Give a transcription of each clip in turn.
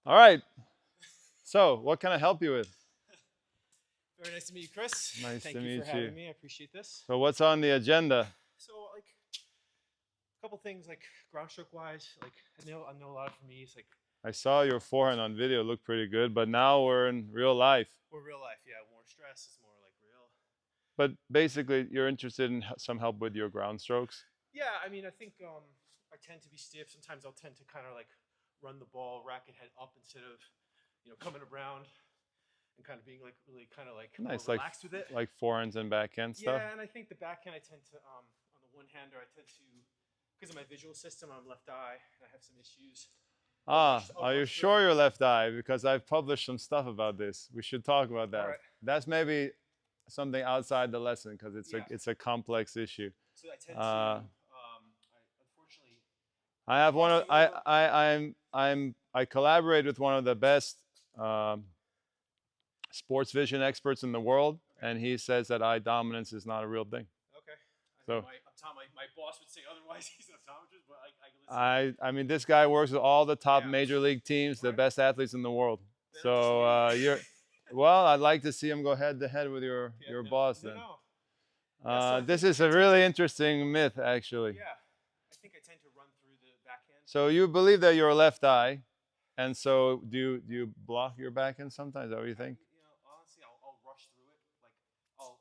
All right. So, what can I help you with? Very nice to meet you, Chris. Nice to Thank you for meet you. having me. I appreciate this. So, what's on the agenda? So, like, a couple things, like ground stroke wise, like I know a lot for me. It's like I saw your forehand on video look pretty good, but now we're in real life. more real life, yeah. More stress. It's more like real. But basically, you're interested in some help with your ground strokes. Yeah, I mean, I think I tend to be stiff. Sometimes I'll tend to kind of like run the ball, racket head up instead of coming around and kind of being like really kind of like more Nice, relaxed with it. like forehands and backhand stuff. Yeah, and I think the backhand I tend to on the one hander I tend to because of my visual system I'm left eye and I have some issues. I'll Are you rush through it. sure you're left eye? Because I've published some stuff about this. We should talk about All that. right. That's maybe something outside the lesson because Yeah. it's a complex issue. So I tend to, Uh, unfortunately, I have one of crossing over. I collaborate with one of the best um, sports vision experts in the world, Okay. and he says that eye dominance is not a real thing. Okay. I So mean, my boss would say otherwise. He's an optometrist, but I listen. I mean this guy works with all the top Yeah. major league teams, All the right. best athletes in the world. Then I'm just So waiting. you're well, I'd like to see him go head to head with Yeah. your No. boss No. then. No. Yeah. So I This think is I a tend really to. interesting myth, actually. Yeah. I think I tend to run through the backhand. So you believe that you're a left eye, and so do you block your backhand sometimes? Is that what you think? Honestly, I'll rush through it. Like I'll.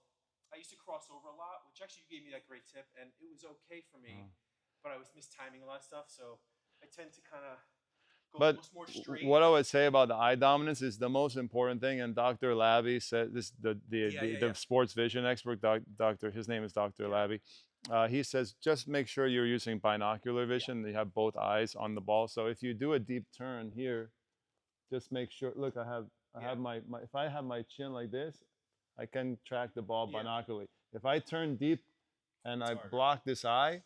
I used to cross over a lot, which actually you gave me that great tip, and it was okay for me, but I was mistiming a lot of stuff. So I tend to kind of go But almost more straight. what I would say about the eye dominance is the most important thing, and Dr. Labby said this. Yeah, yeah, The yeah, sports vision expert, Doctor, his name is Dr. yeah, Labby. He says just make sure you're using binocular yeah. vision. You have both eyes on the ball. So if you do a deep turn here, just make sure. Look, I Yeah, have my if I have my chin like this, I can track the ball yeah. binocularly. If I turn deep and It's I harder. block this eye,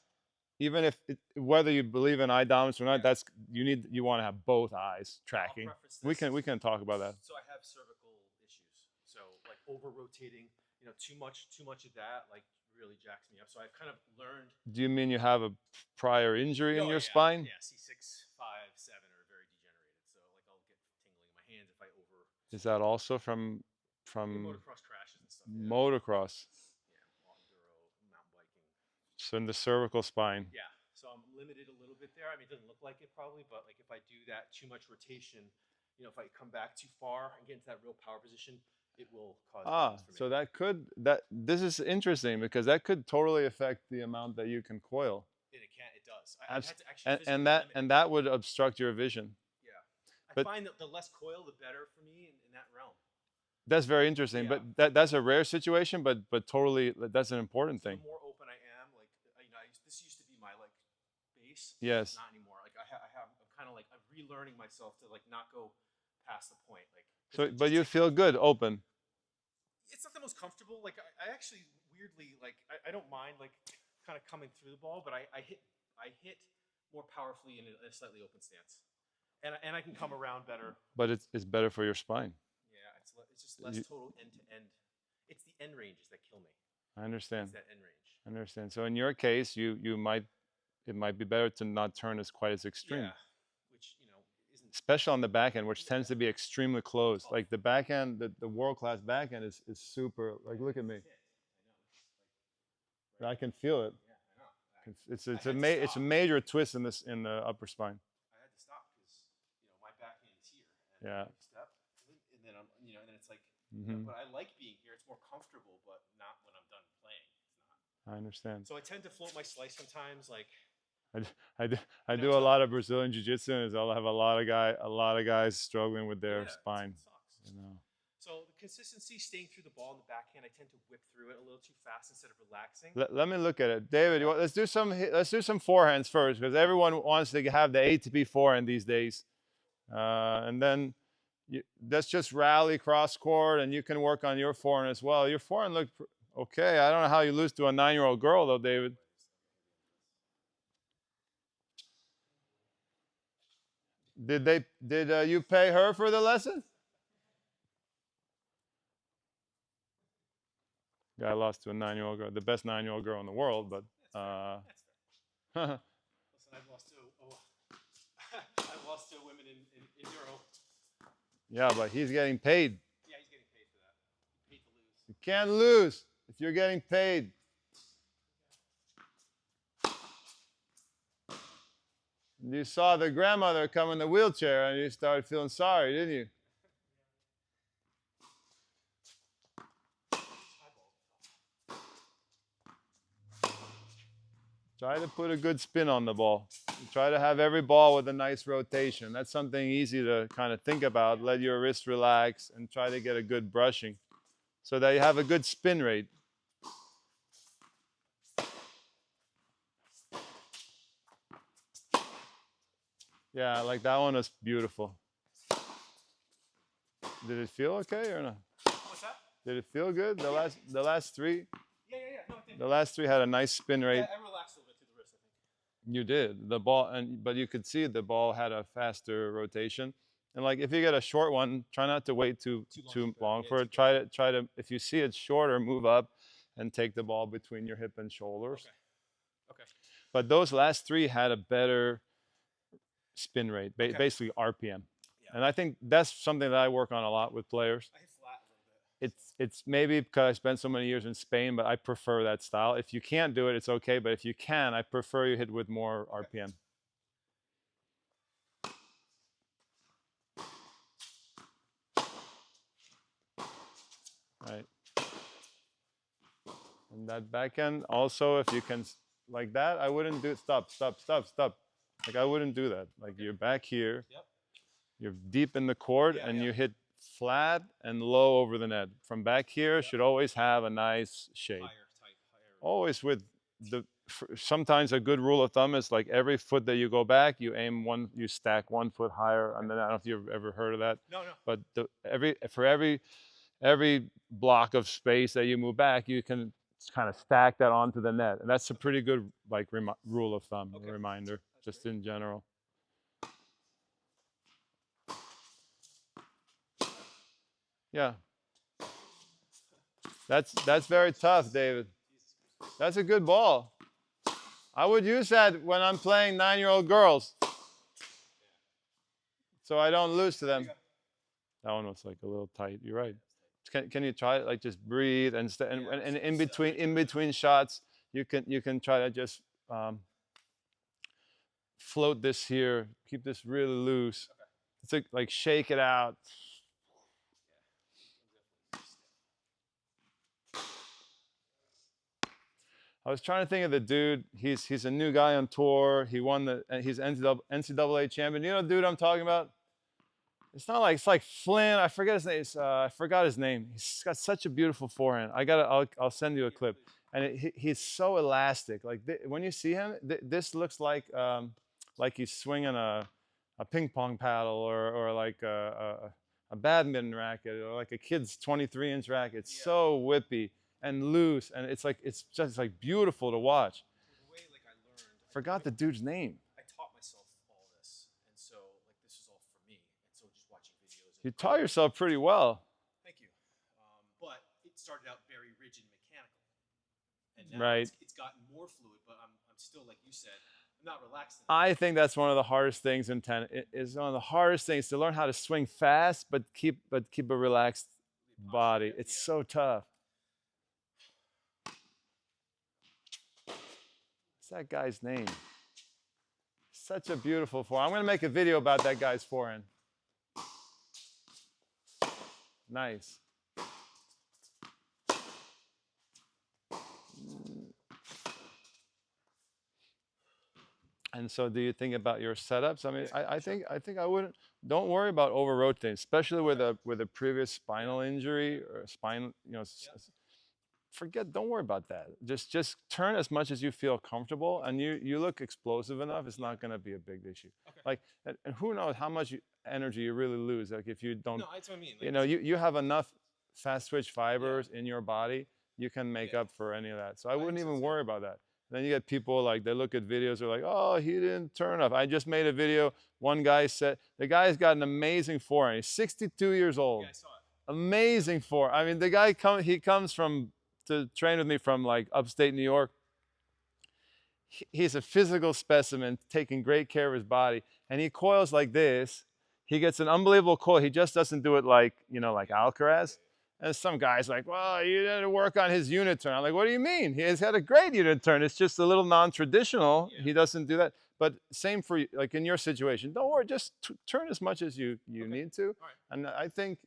even if whether you believe in eye dominance or not, Yeah. that's you want to have both eyes Yeah, I'll tracking. preference this. We can talk about that. So I have cervical issues. So like over rotating, too much of that like really jacks me up. So I've kind of learned. Do you mean you have a prior injury in Oh your yeah, spine? yeah. C6, 5, 7 are very degenerated. So like I'll get tingling in my hands if I over. Is that also Yeah, from motocross crashes and stuff. Yeah, motocross? yeah. Enduro, mountain biking. So in the cervical spine. Yeah. So I'm limited a little bit there. I mean, it doesn't look like it probably, but like if I do that too much rotation, if I come back too far and get into that real power position, it will cause problems for me. So that this is interesting because that could totally affect the amount that you can coil. And it can't. It does. I've had to actually And physically limit it. that would obstruct your vision. Yeah. I But find that the less coil, the better for me in that realm. that's very interesting. Yeah. But that's a rare situation. But totally, that's an important So thing. the more open I am, like this used to be my like base. Yes. Not anymore. Like I'm kind of like I'm relearning myself to like not go past the point. Like. So, but you feel good, open. It's not the most comfortable. Like I actually weirdly like I don't mind like kind of coming through the ball, but I hit more powerfully in a slightly open stance, and I can come around better. But it's better for your spine. Yeah, it's just less total end to end. It's the end ranges that kill me. I understand. It's that end range. I understand. So in your case, you might it might be better to not turn as quite as extreme. Yeah, which isn't. Especially on the backhand, which tends to be extremely close. Tough. Like the backhand, the world class backhand is super. Like look at me, I know. I can feel it. Yeah, I know. It's a major twist in this in the upper spine. I had to stop because my backhand is here. And Yeah. Step, and then and then it's like. Mm-hmm. But I like being here. It's more comfortable, but not when I'm done playing. It's not. I understand. So I tend to float my slice sometimes, like. I do a lot of Brazilian jiu-jitsu, and I'll have a lot of guys struggling with their spine. Sucks. You know. So the consistency, staying through the ball in the backhand, I tend to whip through it a little too fast instead of relaxing. Let me look at it, David. Let's do some forehands first because everyone wants to have the ATP forehand these days, and then let's just rally cross court, and you can work on your forehand as well. Your forehand looked okay. I don't know how you lose to a 9-year-old girl though, David. Did you pay her for the lesson? Yeah, I lost to a 9-year-old girl, the best 9-year-old girl in the world, but. That's fair. Listen, I've lost to I've lost to women in Euro. Yeah, but he's getting paid. Yeah, he's getting paid for that. Paid to lose. You can't lose if you're getting paid. You saw the grandmother come in the wheelchair and you started feeling sorry, didn't you? Try to put a good spin on the ball. Try to have every ball with a nice rotation. That's something easy to kind of think about. Let your wrist relax and try to get a good brushing so that you have a good spin rate. Yeah, like that one was beautiful. Did it feel okay or not? What's that? Did it feel good? The last three? Yeah. No, I think. The last three had a nice spin rate. Yeah, I relaxed a little bit through the wrist, I think. You did. The ball but you could see the ball had a faster rotation. And like if you get a short one, try not to wait too long for it. Try to if you see it's shorter, move up and take the ball between your hip and shoulders. Okay. But those last three had a better spin rate, Okay. basically RPM. Yeah. And I think that's something that I work on a lot with players. I hit flat a little bit. It's maybe because I spent so many years in Spain, but I prefer that style. If you can't do it, it's okay. But if you can, I prefer you hit with more RPM. Right. And that backhand also, if you can, like that, I wouldn't do it. Stop. Like I wouldn't do that. Like you're back here, Yep. You're deep in the court, and you hit flat and low over the net. From back here, should always have a nice shape. Higher. Always with sometimes a good rule of thumb is like every foot that you go back, you stack 1 foot higher. And then I don't know if you've ever heard of that. No. But every block of space that you move back, you can kind of stack that onto the net, and that's a pretty good like rule of thumb, reminder, just in general. Yeah, that's very tough, David. That's a good ball. I would use that when I'm playing 9-year-old girls, so I don't lose to them. That one was like a little tight. You're right. Can you try it? Like just breathe and in between shots, you can try to just float this here. Keep this really loose. It's like shake it out. I was trying to think of the dude. He's a new guy on tour. He's NCAA champion. You know the dude I'm talking about? It's like Flynn. I forget his name. I forgot his name. He's got such a beautiful forehand. I'll send you a clip. And he's so elastic. Like when you see him, this looks like he's swinging a ping pong paddle or like a badminton racket or like a kid's 23-inch racket. It's so whippy and loose, and it's just like beautiful to watch. The way like I learned. Forgot the dude's name. I taught myself all this, and so like this is all for me. And so just watching videos. You taught yourself pretty well. Thank you. But it started out very rigid and mechanical, and now it's gotten more fluid. But I'm still, like you said, I'm not relaxed enough. I think that's one of the hardest things in tennis. It is one of the hardest things to learn how to swing fast, but keep a relaxed body. It's so tough. That guy's name? Such a beautiful forehand. I'm going to make a video about that guy's forehand. Nice. And so, do you think about your setups? I mean, I think I wouldn't. Don't worry about over rotating, especially with a previous spinal injury or spine. Don't worry about that. Just turn as much as you feel comfortable, and you look explosive enough. It's not going to be a big issue. Like, and who knows how much energy you really lose? Like if you don't, no, that's what I mean. You have enough fast twitch fibers in your body, you can make up for any of that. So I wouldn't even worry about that. Then you get people like they look at videos, they're like, oh, he didn't turn up. I just made a video. One guy said the guy's got an amazing forehand. He's 62 years old. Yeah, I saw it. Amazing forehand. I mean, the guy comes to train with me from like upstate New York. He's a physical specimen, taking great care of his body, and he coils like this. he gets an unbelievable coil. He just doesn't do it like, like Alcaraz. And some guy's like, well, you didn't work on his unit turn. I'm like, what do you mean? He has had a great unit turn. It's just a little non-traditional. Yeah. He doesn't do that. But same for, like, in your situation. Don't worry, just turn as much as you need to. All right. And I think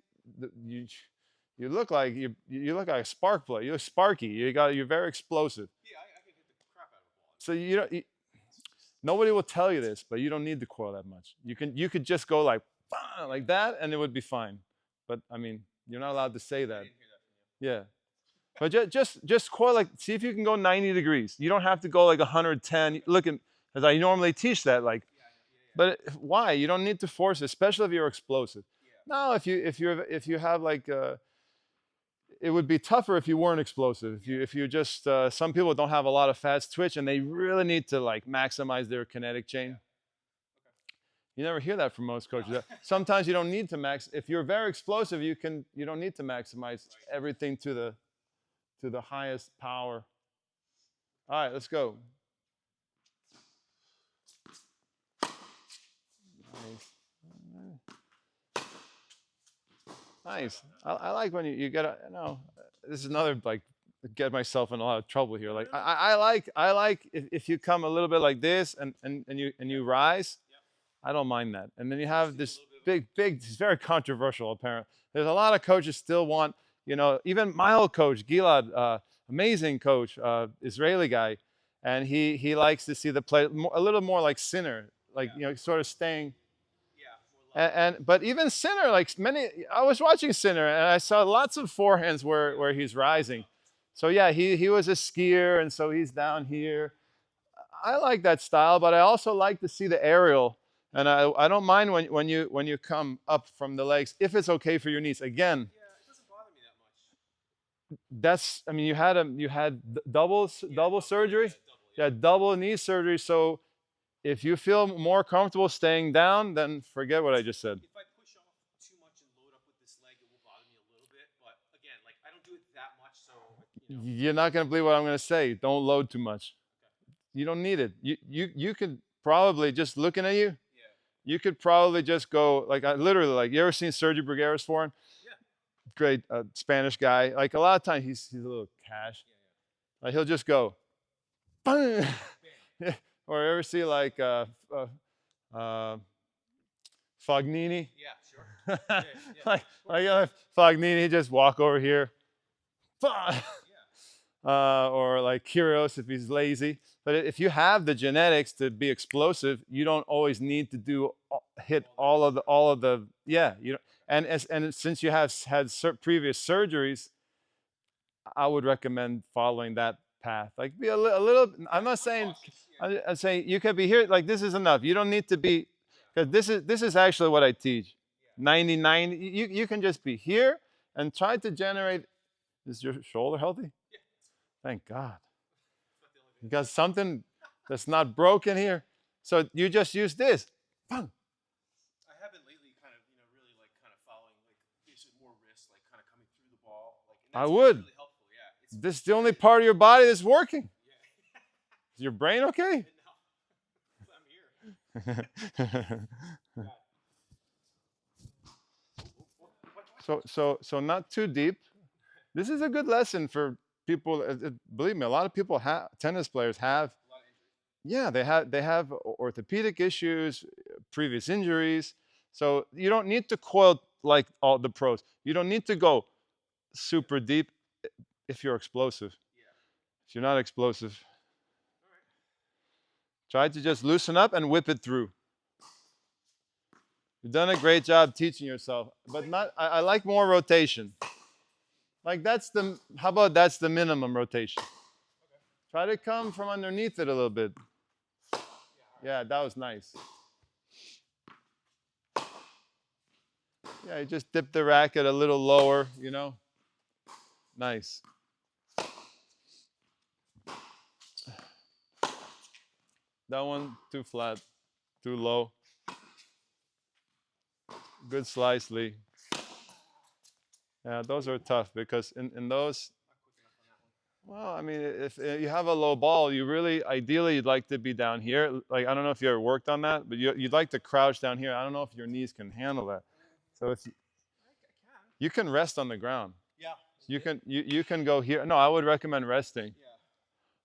you look like you look like a spark plug. You're sparky. You're very explosive. Yeah, I can hit the crap out of a ball. So nobody will tell you this, but you don't need the coil that much. You could just go like that, and it would be fine. But I mean, you're not allowed to say that. I didn't hear that from you. Yeah. But just coil, like, see if you can go 90 degrees. You don't have to go like 110. Look at, as I normally teach that, like, but why? You don't need to force it, especially if you're explosive. Yeah. No, if you have like it would be tougher if you weren't explosive. If you just some people don't have a lot of fast twitch and they really need to like maximize their kinetic chain. Yeah. You never hear that from most coaches. Sometimes you don't need to max. If you're very explosive, you don't need to maximize everything to the highest power. All right, let's go. Nice. I like when you get a, this is another, like, get myself in a lot of trouble here. Like, I like if you come a little bit like this and you rise. I don't mind that. And then you have this big, it's very controversial apparently. There's a lot of coaches still want, even my old coach, Gilad, amazing coach, Israeli guy, and he likes to see the play a little more like Sinner, like, sort of staying. But even Sinner, like I was watching Sinner and I saw lots of forehands where he's rising. So yeah, he was a skier, and so he's down here. I like that style, but I also like to see the aerial, and I don't mind when you come up from the legs, if it's okay for your knees. Again, Yeah, it doesn't bother me that much. I mean, you had double surgery. Yeah, double knee surgery. So if you feel more comfortable staying down, then forget what I just said. If I push off too much and load up with this leg, it will bother me a little bit. But again, like, I don't do it that much, so You're not going to believe what I'm going to say. Don't load too much. Okay. You don't need it. You could probably, just looking at you, Yeah. you could probably just go like, I literally, like, you ever seen Sergio Bruguera's forehand? Yeah. Great Spanish guy. Like, a lot of times he's a little cash. Yeah. Like, he'll just go, bang. Or ever see like Fognini? Yeah, sure. Like Fognini, he just walk over here. Or like Kyrgios if he's lazy. But if you have the genetics to be explosive, you don't always need to hit all of the and since you have had previous surgeries, I would recommend following that path. Like, be a little. I'm not saying. I'm saying you could be here. Like, this is enough. You don't need to be, because this is actually what I teach. 99. You can just be here and try to generate. Is your shoulder healthy? Yeah. Thank God. You got something that's not broken here. So you just use this. Bang. I have been lately kind of, really like kind of following, like, basically more wrist, like kind of coming through the ball. Like, and I that's would. really helpful. Yeah. This is the only part of your body that's working. Yeah. Is your brain okay? No. I'm here. So not too deep. This is a good lesson for people. Believe me, a lot of people tennis players have. Yeah, they have orthopedic issues, previous injuries. So you don't need to coil like all the pros. You don't need to go super deep if you're explosive. Yeah. If you're not explosive, try to just loosen up and whip it through. You've done a great job teaching yourself, but not. I like more rotation. Like, how about that's the minimum rotation? Okay. Try to come from underneath it a little bit. Yeah, that was nice. Yeah, you just dip the racket a little lower, Nice. That one too flat, too low. Good slice, Lee. Yeah, those are tough because in those, Well, I mean, if you have a low ball, you really, ideally, you'd like to be down here. Like, I don't know if you ever worked on that, but you'd like to crouch down here. I don't know if your knees can handle that. So if I can. you can rest on the ground, Yeah. you can go here. No, I would recommend resting Yeah.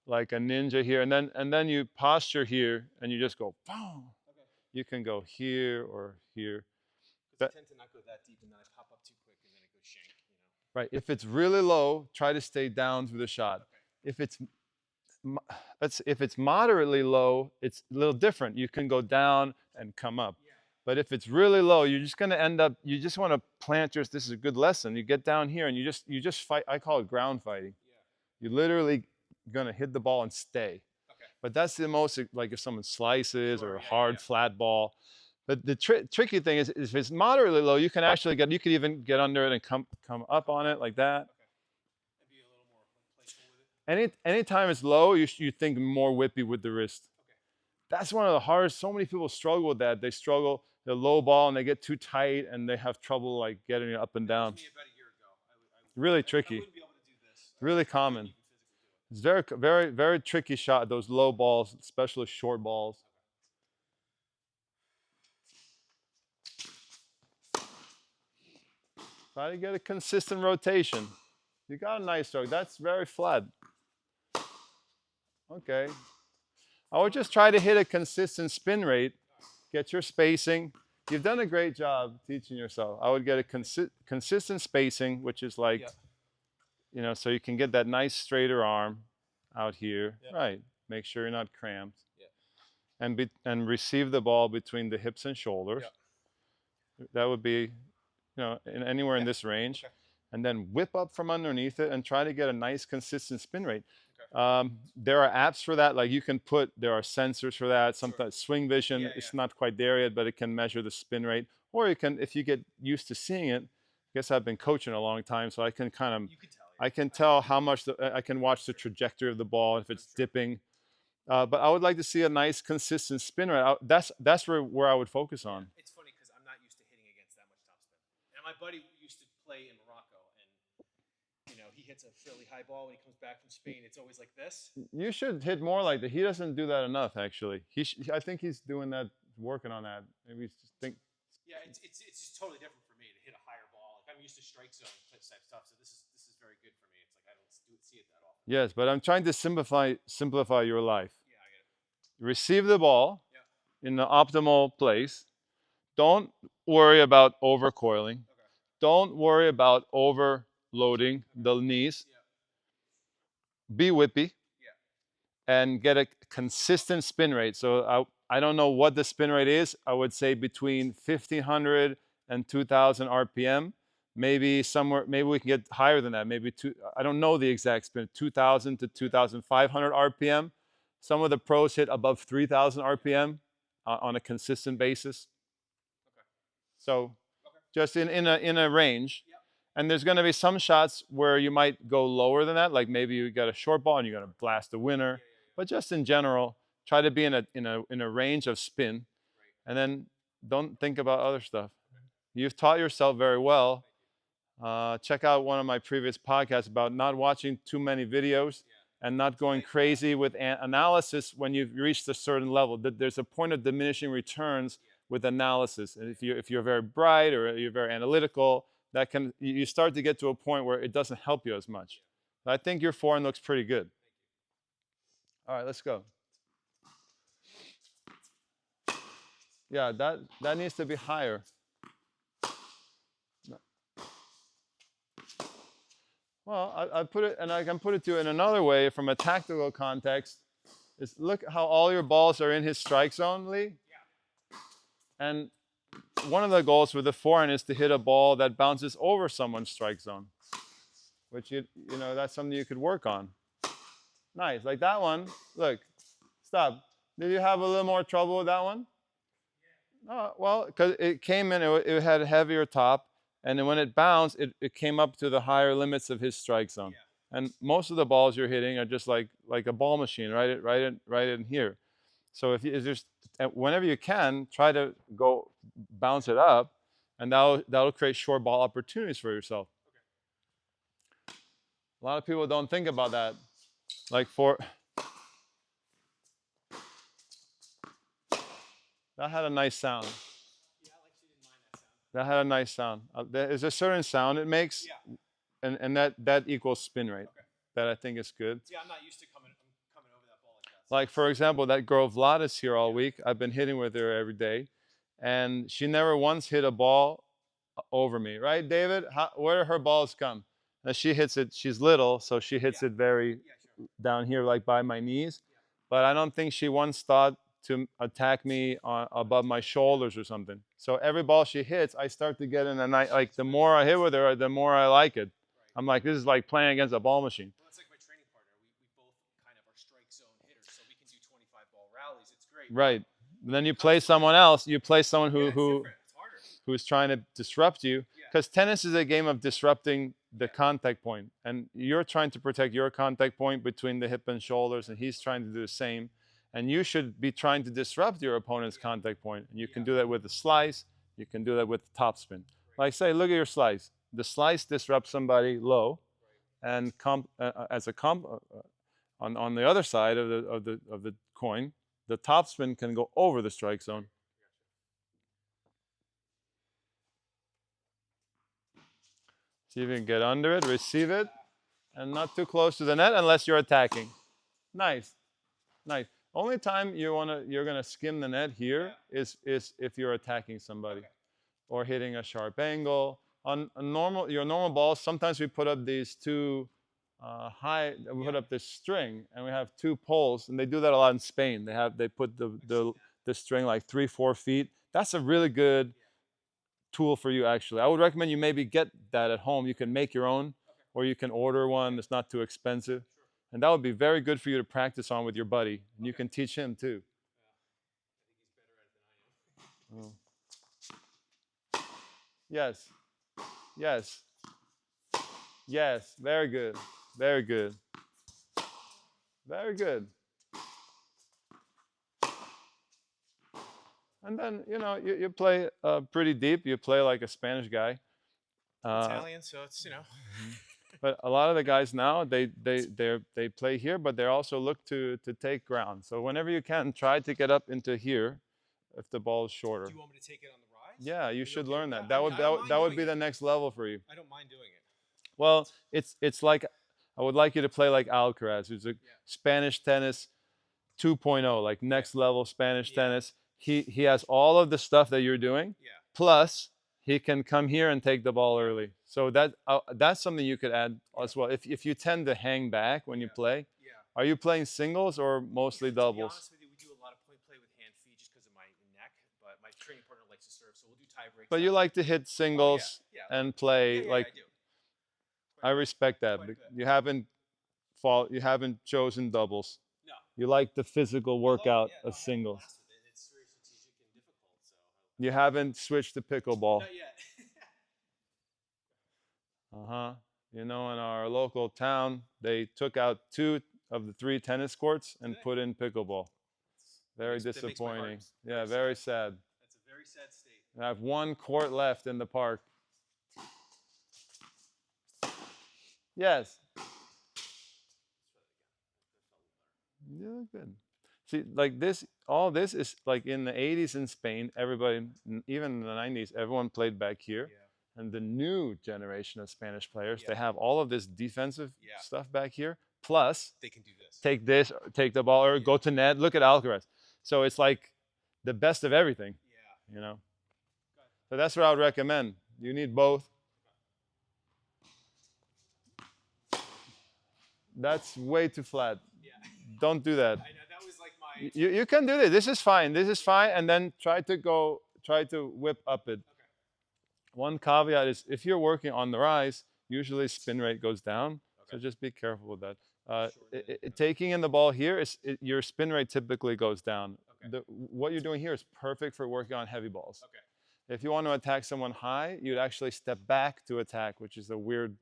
like a ninja here, and then you posture here, and you just go, boom. Okay. You can go here or here. Because That I tend to not go that deep, and then I pop up too quick, and then it goes shank. right. If it's really low, try to stay down through the shot. Okay. If it's if it's moderately low, it's a little different. You can go down and come up. Yeah. But if it's really low, you're just going to end up. You just want to plant your. This is a good lesson. You get down here and you just fight. I call it ground fighting. Yeah. You're literally going to hit the ball and stay. Okay. But that's the most, like if someone slices Sure, or a yeah, hard flat ball. But the tricky thing is if it's moderately low, you can actually get. You could even get under it and come up on it like that. Okay. And be a little more playful with it. Anytime it's low, you think more whippy with the wrist. Okay. That's one of the hardest. So many people struggle with that. They struggle the low ball and they get too tight and they have trouble like getting it up and down. That was me about a year ago. Really I tricky. wouldn't be able to do this. Really I common. couldn't even physically do it. It's very tricky shot. Those low balls, especially short balls. Try to get a consistent rotation. You got a nice stroke. That's very flat. Okay. I would just try to hit a consistent spin rate. Get your spacing. You've done a great job teaching yourself. I would get a consistent spacing, which is like, so you can get that nice straighter arm out here. Yeah. Right. Make sure you're not cramped. Yeah. And receive the ball between the hips and shoulders. Yeah. That would be, anywhere in this range. Okay. And then whip up from underneath it and try to get a nice consistent spin rate. Okay. There are apps for that. Like there are sensors for that. Sometimes Swing Vision, it's not quite there yet, but it can measure the spin rate. Or you can, if you get used to seeing it, I guess I've been coaching a long time, so I can kind of, You can tell. I can tell how much, I can watch the trajectory of the ball, if it's dipping. But I would like to see a nice consistent spin rate. That's where I would focus on. It's funny because I'm not used to hitting against that much topspin. And my buddy used to play in Morocco, and he hits a fairly high ball when he comes back from Spain. It's always like this. You should hit more like that. He doesn't do that enough, actually. I think he's doing that, working on that. Maybe he's just think. Yeah, it's just totally different for me to hit a higher ball. Like I'm used to strike zone type stuff, so this is very good for me. It's like I don't see it that often. Yes, but I'm trying to simplify your life. Yeah, I get it. Receive the ball in the optimal place. Don't worry about overcoiling. Okay. Don't worry about overloading the knees. Yeah. Be whippy. Yeah. And get a consistent spin rate. So I don't know what the spin rate is. I would say between 1500 and 2000 RPM. Maybe we can get higher than that. Maybe I don't know the exact spin, 2000 to 2500 RPM. Some of the pros hit above 3000 RPM on a consistent basis. Okay. So just in a range. Yep. And there's going to be some shots where you might go lower than that, like maybe you got a short ball and you're going to blast a winner. But just in general, try to be in a range of spin, and then don't think about other stuff. You've taught yourself very well. Check out one of my previous podcasts about not watching too many videos and not going crazy with analysis when you've reached a certain level. There's a point of diminishing returns with analysis. And if you're very bright or you're very analytical, you start to get to a point where it doesn't help you as much. I think your forehand looks pretty good. All right, let's go. Yeah, that needs to be higher. Well, I put it, and I can put it to you in another way from a tactical context. Is look how all your balls are in his strike zone, Lee. Yeah. And one of the goals with the forehand is to hit a ball that bounces over someone's strike zone, which that's something you could work on. Nice, like that one. Look, stop. Did you have a little more trouble with that one? Oh, well, because it came in, it had a heavier top, and then when it bounced, it came up to the higher limits of his strike zone. Yeah. And most of the balls you're hitting are just like a ball machine, right in here. So if just whenever you can, try to go bounce it up, and that'll create short ball opportunities for yourself. Okay. A lot of people don't think about that. Like for that had a nice sound. Yeah, like she didn't mind that sound. That had a nice sound. There is a certain sound it makes, Yeah. and that equals spin rate. Okay. That I think is good. Yeah, I'm not used to coming over that ball like that. So. Like for example, that girl Vlad is here all week. I've been hitting with her every day, and she never once hit a ball over me. Right, David? Where do her balls come? And she hits it. She's little, so she hits it very Yeah, sure. down here, like by my knees. Yeah. But I don't think she once thought to attack me above my shoulders or something. So every ball she hits, I start to get in a night. Like the more I hit with her, the more I like it. Right. I'm like, this is like playing against a ball machine. Well, that's like my training partner. We both kind of are strike zone hitters, so we can do 25 ball rallies. It's great. Right. And then you play someone else. You play someone Yeah, it's different. It's harder. who's trying to disrupt you. Yeah. Because tennis is a game of disrupting the contact point, and you're trying to protect your contact point between the hip and shoulders, and he's trying to do the same. And you should be trying to disrupt your opponent's contact point. And you can do that with the slice. You can do that with the topspin. Like say, look at your slice. The slice disrupts somebody low, and as a on the other side of the coin, the topspin can go over the strike zone. See if you can get under it, receive it, and not too close to the net unless you're attacking. Nice, nice. Only time you're gonna skim the net here is if you're attacking somebody, or hitting a sharp angle. On your normal balls, sometimes we put up these two we put up this string, and we have two poles, and they do that a lot in Spain. They put the string like 3-4 feet. That's a really good tool for you, actually. I would recommend you maybe get that at home. You can make your own, or you can order one. It's not too expensive. And that would be very good for you to practice on with your buddy. And you can teach him too. Oh. Yes. Yes. Yes. Very good. Very good. Very good. And then, you play pretty deep. You play like a Spanish guy. Italian, so it's But a lot of the guys now, they play here, but they also look to take ground. So whenever you can, try to get up into here if the ball is shorter. Do you want me to take it on the rise? Yeah, you should learn that. I mean, That would be the next level for you. I don't mind doing it. Well, it's like I would like you to play like Alcaraz, who's a Spanish tennis 2.0, like next level Spanish tennis. He has all of the stuff that you're doing, plus he can come here and take the ball early. So that's something you could add as well. If you tend to hang back when you play, are you playing singles or mostly doubles? To be honest with you, we do a lot of play with hand feet just because of my neck, but my training partner likes to serve, so we'll do tie breaks. But you like to hit singles and play like. I do. I respect that. You haven't chosen doubles. No. You like the physical workout of singles. It's very strategic and difficult. So. You haven't switched to pickleball. Not yet. In our local town, they took out 2 of the 3 tennis courts and put in pickleball. Very disappointing. Yeah, very sad. That's a very sad state. I have 1 court left in the park. Yes. Yeah, good. See, like this, all this is like in the 80s in Spain, everybody, even in the 90s, everyone played back here. Yeah. And the new generation of Spanish players, they have all of this defensive stuff back here. Plus, they can do this. Take the ball, or go to net. Look at Alcaraz. So it's like the best of everything. Yeah. So that's what I would recommend. You need both. That's way too flat. Yeah. Don't do that. I know, that was like my... You can do this. This is fine. This is fine. And then try to whip up it. Okay. One caveat is if you're working on the rise, usually spin rate goes down. Okay. So just be careful with that. Taking in the ball here, your spin rate typically goes down. Okay. What you're doing here is perfect for working on heavy balls. Okay. If you want to attack someone high, you'd actually step back to attack, which is a weird...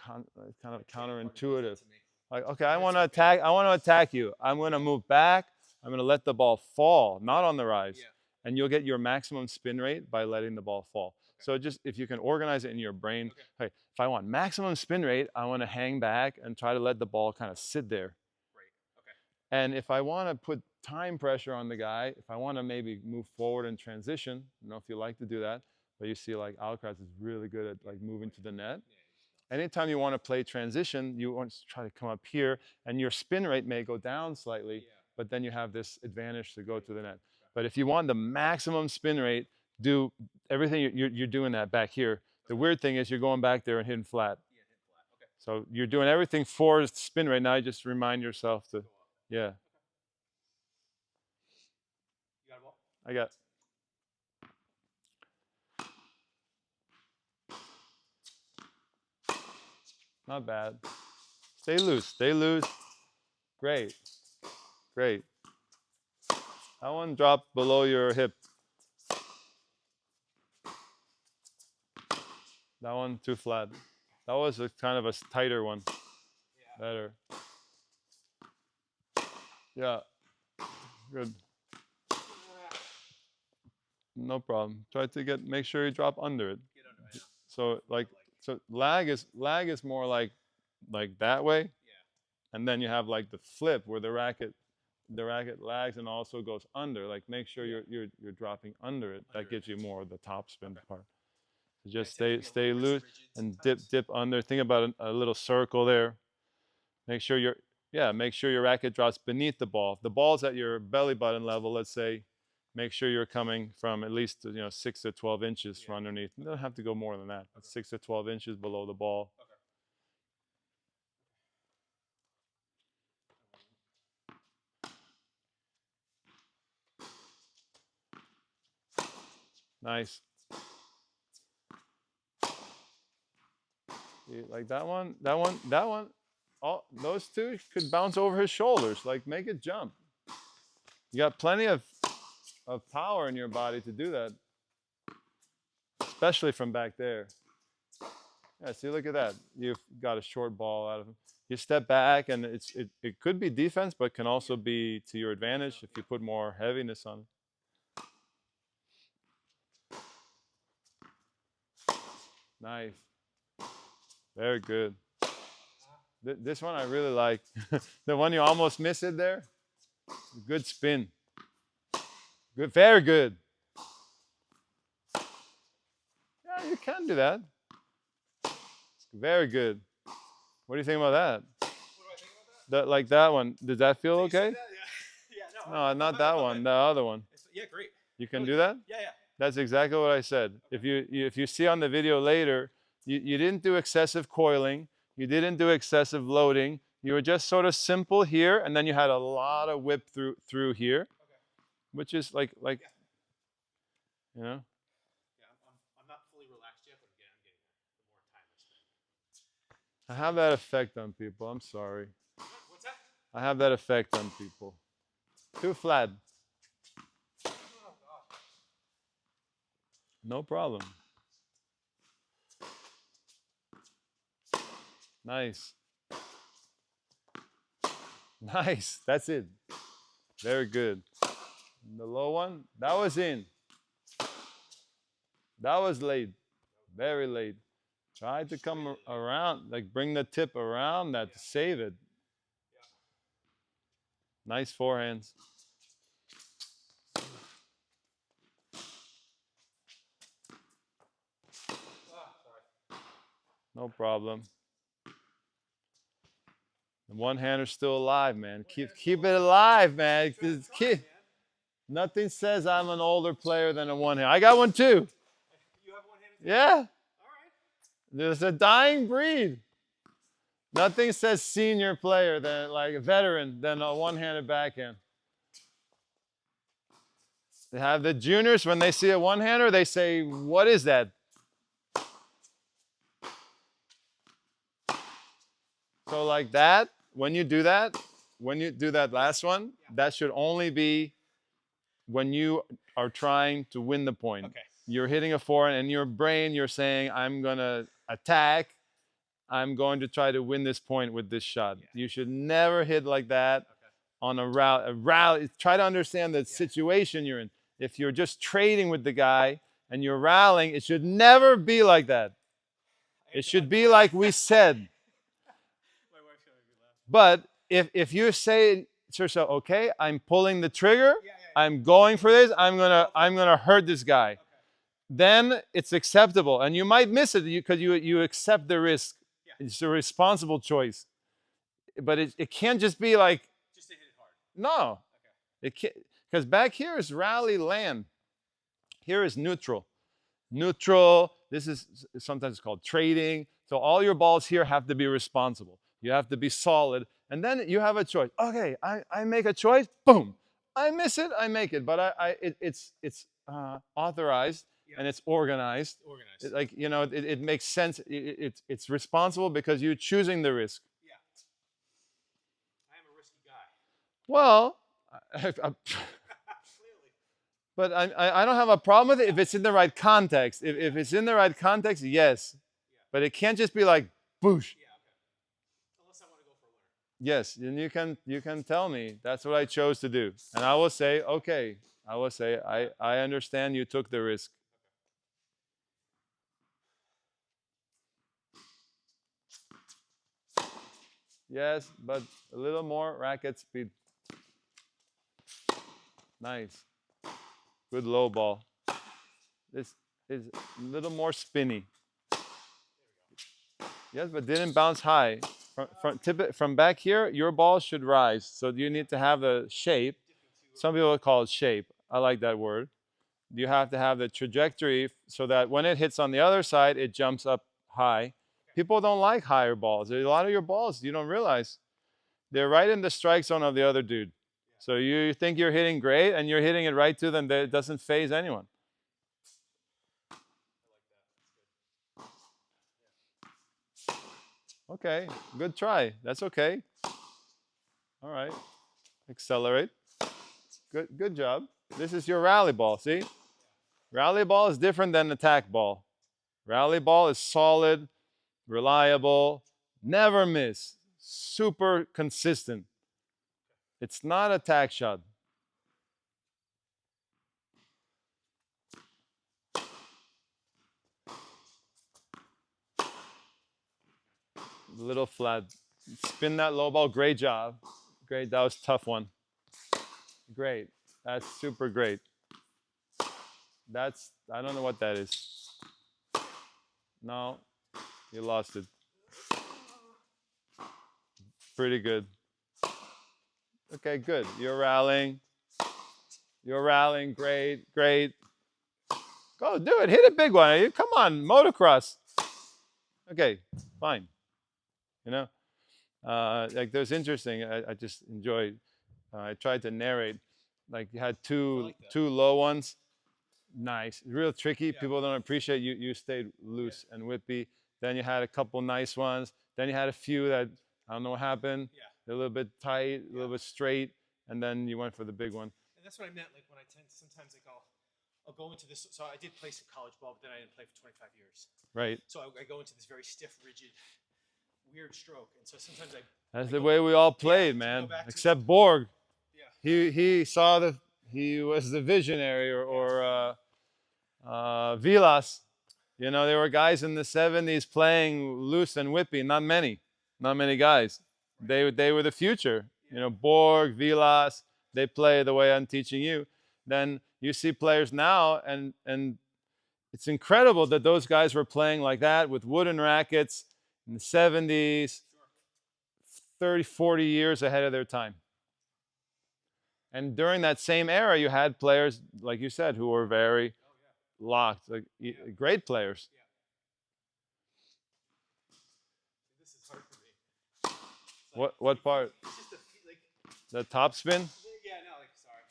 kind of counterintuitive. Like, okay, I want to attack you. I'm going to move back. I'm going to let the ball fall, not on the rise. and you'll get your maximum spin rate by letting the ball fall. So just if you can organize it in your brain, hey, if I want maximum spin rate, I want to hang back and try to let the ball kind of sit there. And if I want to put time pressure on the guy, if I want to maybe move forward and transition, I don't know if you like to do that, but you see like Alcaraz is really good at like moving to the net. Anytime you want to play transition, you want to try to come up here, and your spin rate may go down slightly, but then you have this advantage to go to the net. But if you want the maximum spin rate, do everything you're doing that back here. The weird thing is you're going back there and hitting flat. So you're doing everything for spin rate. Now you just remind yourself to, yeah. You got a ball? I got. Not bad. Stay loose. Stay loose. Great. Great. That one dropped below your hip. That one too flat. That was a kind of a tighter one. Yeah. Better. Yeah. Good. No problem. Try to make sure you drop under it. Get under it. So like, so lag is more like that way. Yeah. And then you have like the flip where the racket lags and also goes under. Like make sure you're dropping under it. That gives you more of the top spin part. So just stay loose and dip under. Think about a little circle there. Make sure your racket drops beneath the ball. If the ball's at your belly button level, let's say, make sure you're coming from at least 6 to 12 inches from underneath. You don't have to go more than that. But 6 to 12 inches below the ball. Nice. Like that one. All those two could bounce over his shoulders. Like make it jump. You got plenty of power in your body to do that, especially from back there. Yeah, see, look at that. You've got a short ball out of him. You step back, and it could be defense, but can also be to your advantage if you put more heaviness on it. Nice. Very good. This one I really like. The one you almost missed it there. Good spin. Good, very good. Yeah, you can do that. Very good. What do you think about that? What do I think about that? Like that one. Does that feel okay? Yeah, No, not that one. The other one. Yeah, great. You can do that? Yeah. That's exactly what I said. Okay. If you see on the video later, you didn't do excessive coiling. You didn't do excessive loading. You were just sort of simple here, and then you had a lot of whip through here, which is like Yeah. you know. Yeah, I'm not fully relaxed yet, but again, I'm getting there. The more time I spend. I have that effect on people. I'm sorry. What's that? I have that effect on people. Too flat. Oh, God. No problem. Nice. Nice. That's it. Very good. The low one, that was in. That was late. Very late. Try to come around, like bring the tip around that to save it. Nice forehands. No problem. The one-hander's still alive, man. Keep it alive, man. Nothing says I'm an older player than a one-hander. I got one too. You have one-handed? Yeah. All right. There's a dying breed. Nothing says senior player than like a veteran than a one-handed backhand. They have the juniors, when they see a one-hander, they say, what is that? So like that, when you do that last one, that should only be when you are trying to win the point. Okay. You're hitting a forehand, and in your brain, you're saying, I'm going to attack. I'm going to try to win this point with this shot. Yeah. You should never hit like that on a rally. Try to understand the situation you're in. if you're just trading with the guy and you're rallying, it should never be like that. It should be like we said. My wife's gonna be laughing. But if you say to yourself, okay, I'm pulling the trigger, Yeah, yeah. I'm going for this, I'm gonna hurt this guy, Okay. then it's acceptable, and you might miss it because you accept the risk. Yeah. It's a responsible choice, but it can't just be like Just to hit it hard. no, Okay. it can't, because back here is rally land. Here is neutral. Neutral. This is sometimes called trading. So all your balls here have to be responsible. You have to be solid. And then you have a choice. Okay, I make a choice. Boom. I miss it. I make it. But it's authorized Yeah. and it's organized. Organized. Like it makes sense. It's responsible because you're choosing the risk. Yeah. I am a risky guy. Well, Clearly. but I don't have a problem with it if it's in the right context. If it's in the right context, yes. Yeah. But it can't just be like boosh. Yeah. Okay. Unless I want to go for a winner. Yes, and you can tell me that's what I chose to do, and I will say okay. I will say I understand you took the risk. Yes, but a little more racket speed. Nice. Good low ball. This is a little more spinny. Yes, but didn't bounce high. From back here, your ball should rise. So you need to have the shape. Some people call it shape. I like that word. You have to have the trajectory so that when it hits on the other side, it jumps up high. People don't like higher balls. A lot of your balls, you don't realize, they're right in the strike zone of the other dude. So you think you're hitting great, and you're hitting it right to them. That it doesn't phase anyone. Okay, good try. That's okay. All right, accelerate. Good job. This is your rally ball. See, rally ball is different than attack ball. Rally ball is solid, reliable, never miss, super consistent. It's not attack shot. A little flat. Spin that low ball. Great job. Great. That was a tough one. Great. That's super great. That's, I don't know what that is. No, you lost it. Pretty good. Okay, good. You're rallying. You're rallying. Great, great. Go do it. Hit a big one. Come on, motocross. Okay, fine. You know, like there's interesting. I just enjoyed. I tried to narrate. Like you had two low ones. Nice, real tricky. Yeah. People don't appreciate you. You stayed loose and whippy. Then you had a couple nice ones. Then you had a few that I don't know what happened. Yeah. They're a little bit tight, a little bit straight, and then you went for the big one. And that's what I meant. Like when I tend to, sometimes like I'll go into this. So I did play some college ball, but then I didn't play for 25 years. Right. So I go into this very stiff, rigid, weird stroke, and so sometimes That's the way we all played, man. Except Borg. Yeah. He saw he was the visionary, or Vilas. You know, there were guys in the 70s playing loose and whippy. Not many guys. They were the future. You know, Borg, Vilas. They play the way I'm teaching you. Then you see players now, and it's incredible that those guys were playing like that with wooden rackets in the 70s, 30, 40 years ahead of their time. And during that same era, you had players, like you said, who were very locked, like great players. This is hard for me. What part? It's just The top spin? Yeah, no, sorry.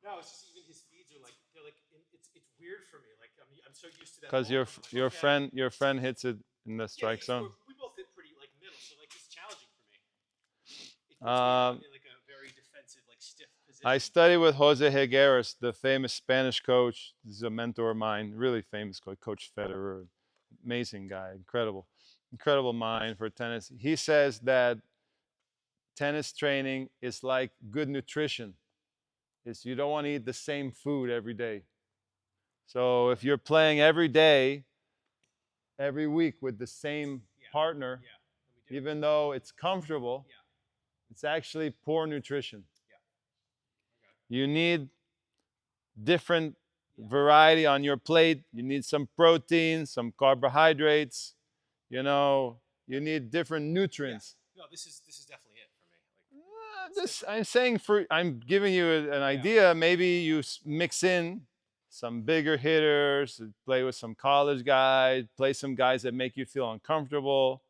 No, it's just even his speeds are they're it's weird for me. Like I'm so used to that. Because your friend hits it in the strike zone. We both hit pretty middle, so it's challenging for me. It puts me in a very defensive, stiff position. I studied with Jose Higueras, the famous Spanish coach. This is a mentor of mine, really famous coach, Coach Federer. Amazing guy, incredible mind for tennis. He says that tennis training is like good nutrition. is you don't want to eat the same food every day. So if you're playing every day, every week with the same partner, even though it's comfortable, it's actually poor nutrition. You need different variety on your plate. You need some protein, some carbohydrates. You need different nutrients. No, this is definitely it for me. This I'm saying I'm giving you an idea. Maybe you mix in some bigger hitters, play with some college guys, play some guys that make you feel uncomfortable.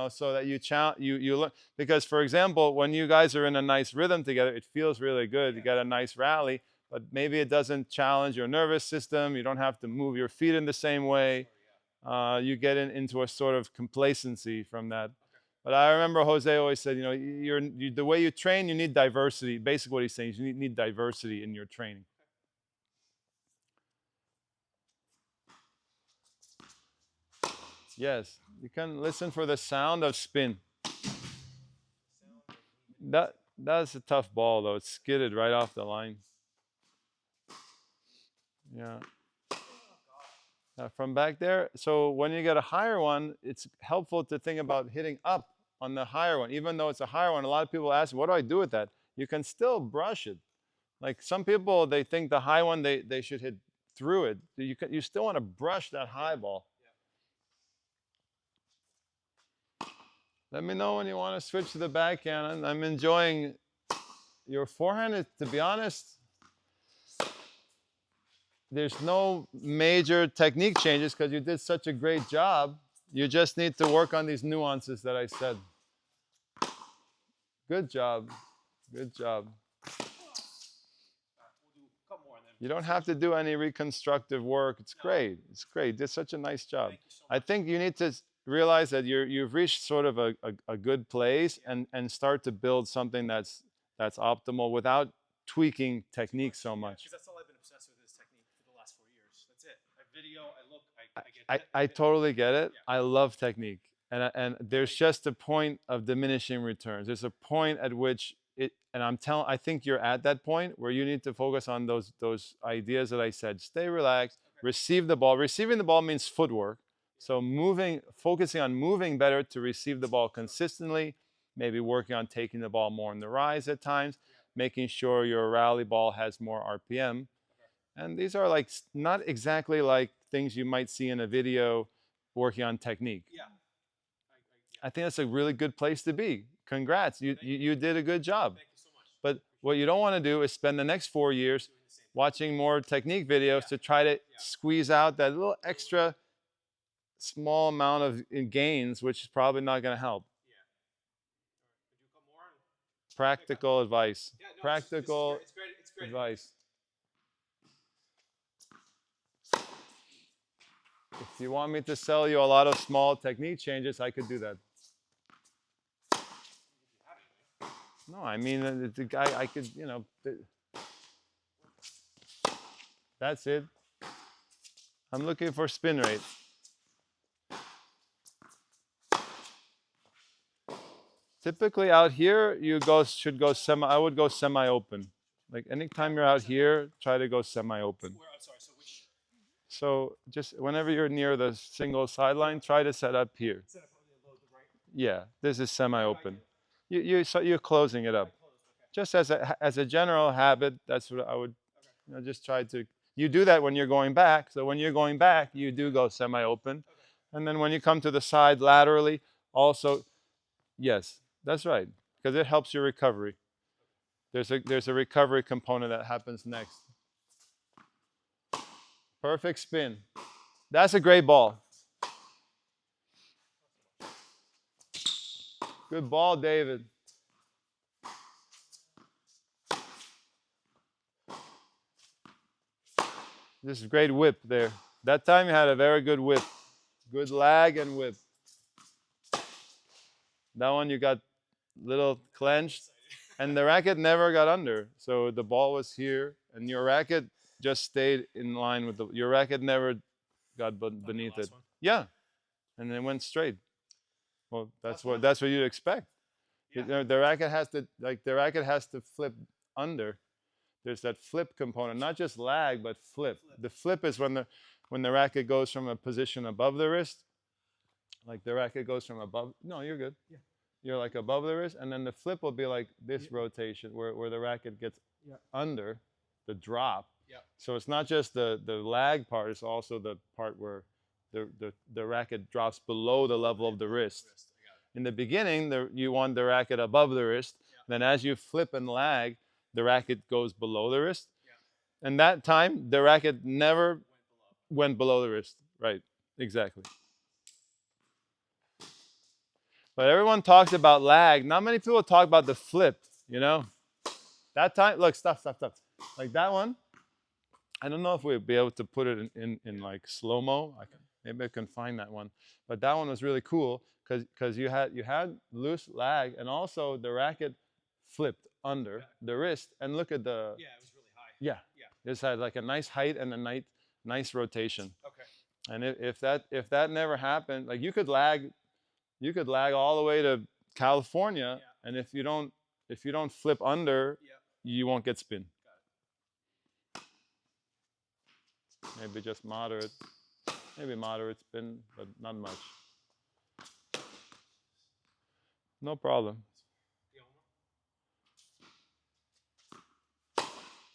So that you learn. Because, for example, when you guys are in a nice rhythm together, it feels really good. You got a nice rally, but maybe it doesn't challenge your nervous system. You don't have to move your feet in the same way. You get into a sort of complacency from that. But I remember Jose always said, the way you train, you need diversity. Basically, what he's saying is you need diversity in your training. Yes, you can listen for the sound of spin. That's a tough ball, though. It's skidded right off the line. Yeah. From back there. So when you get a higher one, it's helpful to think about hitting up on the higher one. Even though it's a higher one, a lot of people ask, what do I do with that? You can still brush it. Like some people, they think the high one, they should hit through it. You still want to brush that high ball. Let me know when you want to switch to the backhand. I'm enjoying your forehand. To be honest, there's no major technique changes because you did such a great job. You just need to work on these nuances that I said. Good job. Good job. You don't have to do any reconstructive work. It's great. It's great. You did such a nice job. I think you need to realize that you've reached sort of a good place and start to build something that's optimal without tweaking technique so much. Because that's all I've been obsessed with is technique for the last 4 years. That's it. I video, I look, I get it. I totally get it. I love technique. And there's just a point of diminishing returns. There's a point at which I think you're at that point where you need to focus on those ideas that I said. Stay relaxed, receive the ball. Receiving the ball means footwork. So focusing on moving better to receive the ball consistently, maybe working on taking the ball more in the rise at times, making sure your rally ball has more RPM. And these are like not exactly like things you might see in a video working on technique. I think that's a really good place to be. Congrats, you did a good job. Thank you so much. But what you don't want to do is spend the next 4 years watching more technique videos to try to squeeze out that little extra small amount of gains, which is probably not going to help. Practical advice. Practical advice. If you want me to sell you a lot of small technique changes, I could do that. No, I mean, the guy, I could, that's it. I'm looking for spin rate. Typically out here, should go semi. I would go semi-open. Like anytime you're out here, try to go semi-open. I'm sorry. So which? So just whenever you're near the single sideline, try to set up here. Set up on the right. Yeah, this is semi-open. You're closing it up. Just as a general habit, that's what I would just try to. You do that when you're going back. So when you're going back, you do go semi-open, and then when you come to the side laterally, also, yes, that's right, because it helps your recovery. There's a recovery component that happens next. Perfect spin. That's a great ball. Good ball, David. This is great whip there. That time you had a very good whip. Good lag and whip. That one you got little clenched, and the racket never got under. So the ball was here, and your racket just stayed in line with your racket never got beneath it. Yeah, and it went straight. Well, that's what you'd expect. The racket has to flip under. there's that flip component, not just lag, but flip. The flip is when the racket goes from a position above the wrist, like the racket goes from above. No, you're good. Yeah. You're like above the wrist, and then the flip will be like this rotation where the racket gets under the drop. Yeah. So it's not just the lag part, it's also the part where the racket drops below the level of the wrist. In the beginning, you want the racket above the wrist. Then as you flip and lag, the racket goes below the wrist. And that time, the racket never went below the wrist. Right, exactly. But everyone talks about lag. Not many people talk about the flip, you know? That time, look, stop. Like that one, I don't know if we'll be able to put it in like slow-mo. Maybe I can find that one. But that one was really cool because you had loose lag, and also the racket flipped under the wrist. And look at the... Yeah, it was really high. Yeah. This had like a nice height and a nice rotation. Okay. And if that never happened, like you could lag all the way to California, and if you don't flip under, you won't get spin. Maybe just moderate. Maybe moderate spin, but not much. No problem.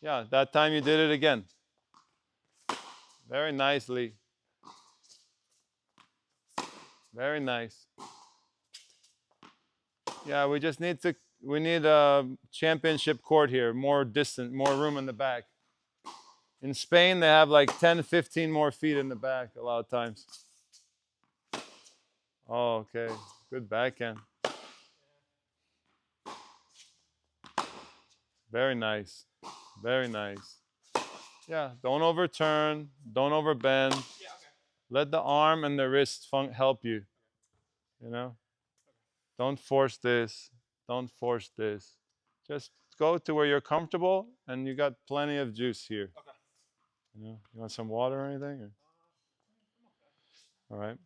Yeah, that time you did it again. Very nicely. Very nice. Yeah, we need a championship court here, more distant, more room in the back. In Spain, they have like 10, 15 more feet in the back a lot of times. Oh, okay. Good backhand. Very nice. Very nice. Yeah, don't overturn. Don't overbend. Yeah, okay. Let the arm and the wrist help you. You know? Don't force this. Don't force this. Just go to where you're comfortable, and you got plenty of juice here. Okay. You know, you want some water or anything? Or? All right.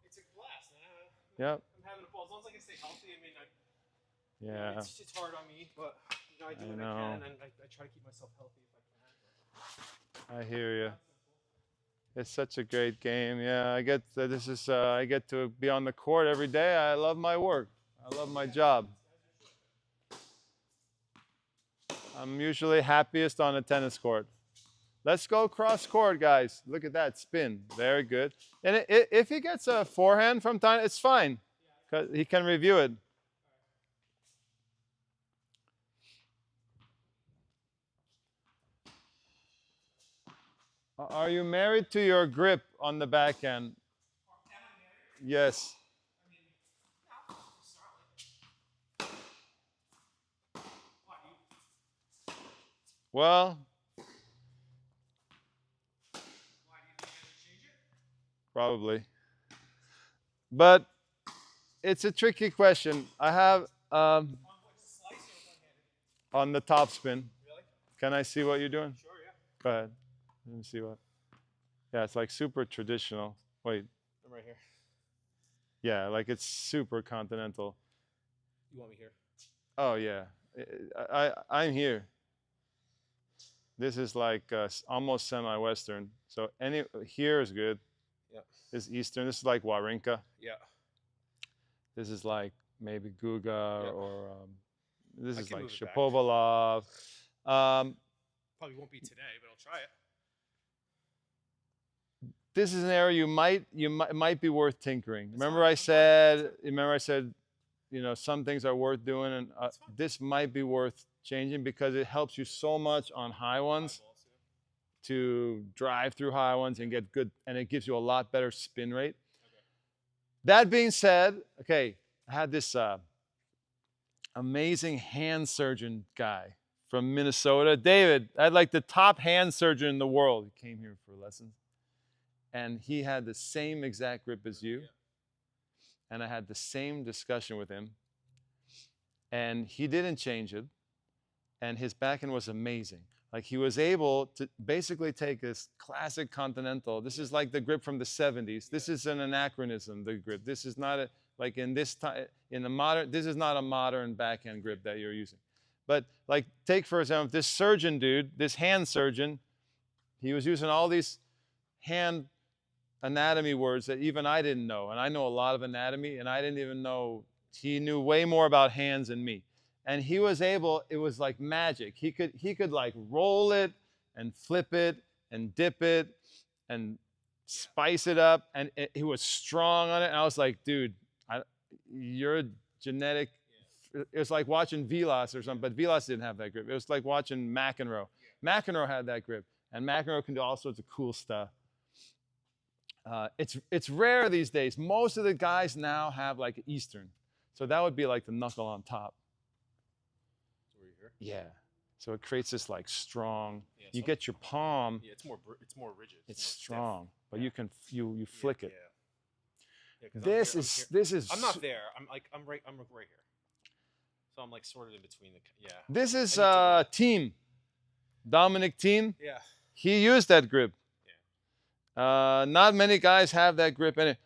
It's a blast, man. Yep. I'm having a ball. As long as I can stay healthy. I mean, Yeah. it's hard on me, but I do what I can, and I try to keep myself healthy if I can. I hear you. It's such a great game. Yeah, I get to be on the court every day. I love my work. I love my job. I'm usually happiest on a tennis court. Let's go cross court, guys. Look at that spin. Very good. And if he gets a forehand from time, it's fine, because he can review it. Are you married to your grip on the backhand? Yes. Well, probably. But it's a tricky question. I have on the top spin. Really? Can I see what you're doing? Sure, yeah. Go ahead. Let me see what. Yeah, it's like super traditional. Wait. I'm right here. Yeah, like it's super continental. You want me here? Oh yeah, I'm here. This is like almost semi-Western. So here is good. Yeah. This is Eastern. This is like Wawrinka. Yeah. This is like maybe Guga or this is like move it back. Shapovalov. Probably won't be today, but I'll try it. This is an area you might be worth tinkering. Remember I said, you know, some things are worth doing, and this might be worth changing because it helps you so much on high ones to drive through high ones and get good, and it gives you a lot better spin rate. Okay. That being said, okay, I had this amazing hand surgeon guy from Minnesota, David. I had like the top hand surgeon in the world. He came here for lessons. And he had the same exact grip as you. And I had the same discussion with him. And he didn't change it. And his backhand was amazing. Like he was able to basically take this classic continental. This is like the grip from the 70s. This is an anachronism, the grip. This is not like in this time, in the modern, this is not a modern backhand grip that you're using. But like, take for example, this surgeon dude, this hand surgeon, he was using all these hand anatomy words that even I didn't know. And I know a lot of anatomy, and I didn't even know. He knew way more about hands than me. And he was able, it was like magic. He could like roll it and flip it and dip it and spice it up, and he was strong on it. And I was like, dude, you're genetic. It was like watching Vilas or something, but Vilas didn't have that grip. It was like watching McEnroe. McEnroe had that grip, and McEnroe can do all sorts of cool stuff. It's rare these days. Most of the guys now have like Eastern, so that would be like the knuckle on top. Yeah. So it creates this like strong. Yeah, you get your palm. Yeah, it's more rigid. It's strong, but you can you flick it. Yeah, this is. I'm not there. I'm right here. So I'm like sort of in between the. Yeah. This is Team. Dominic Team. Yeah. He used that grip. Yeah. Not many guys have that grip in it.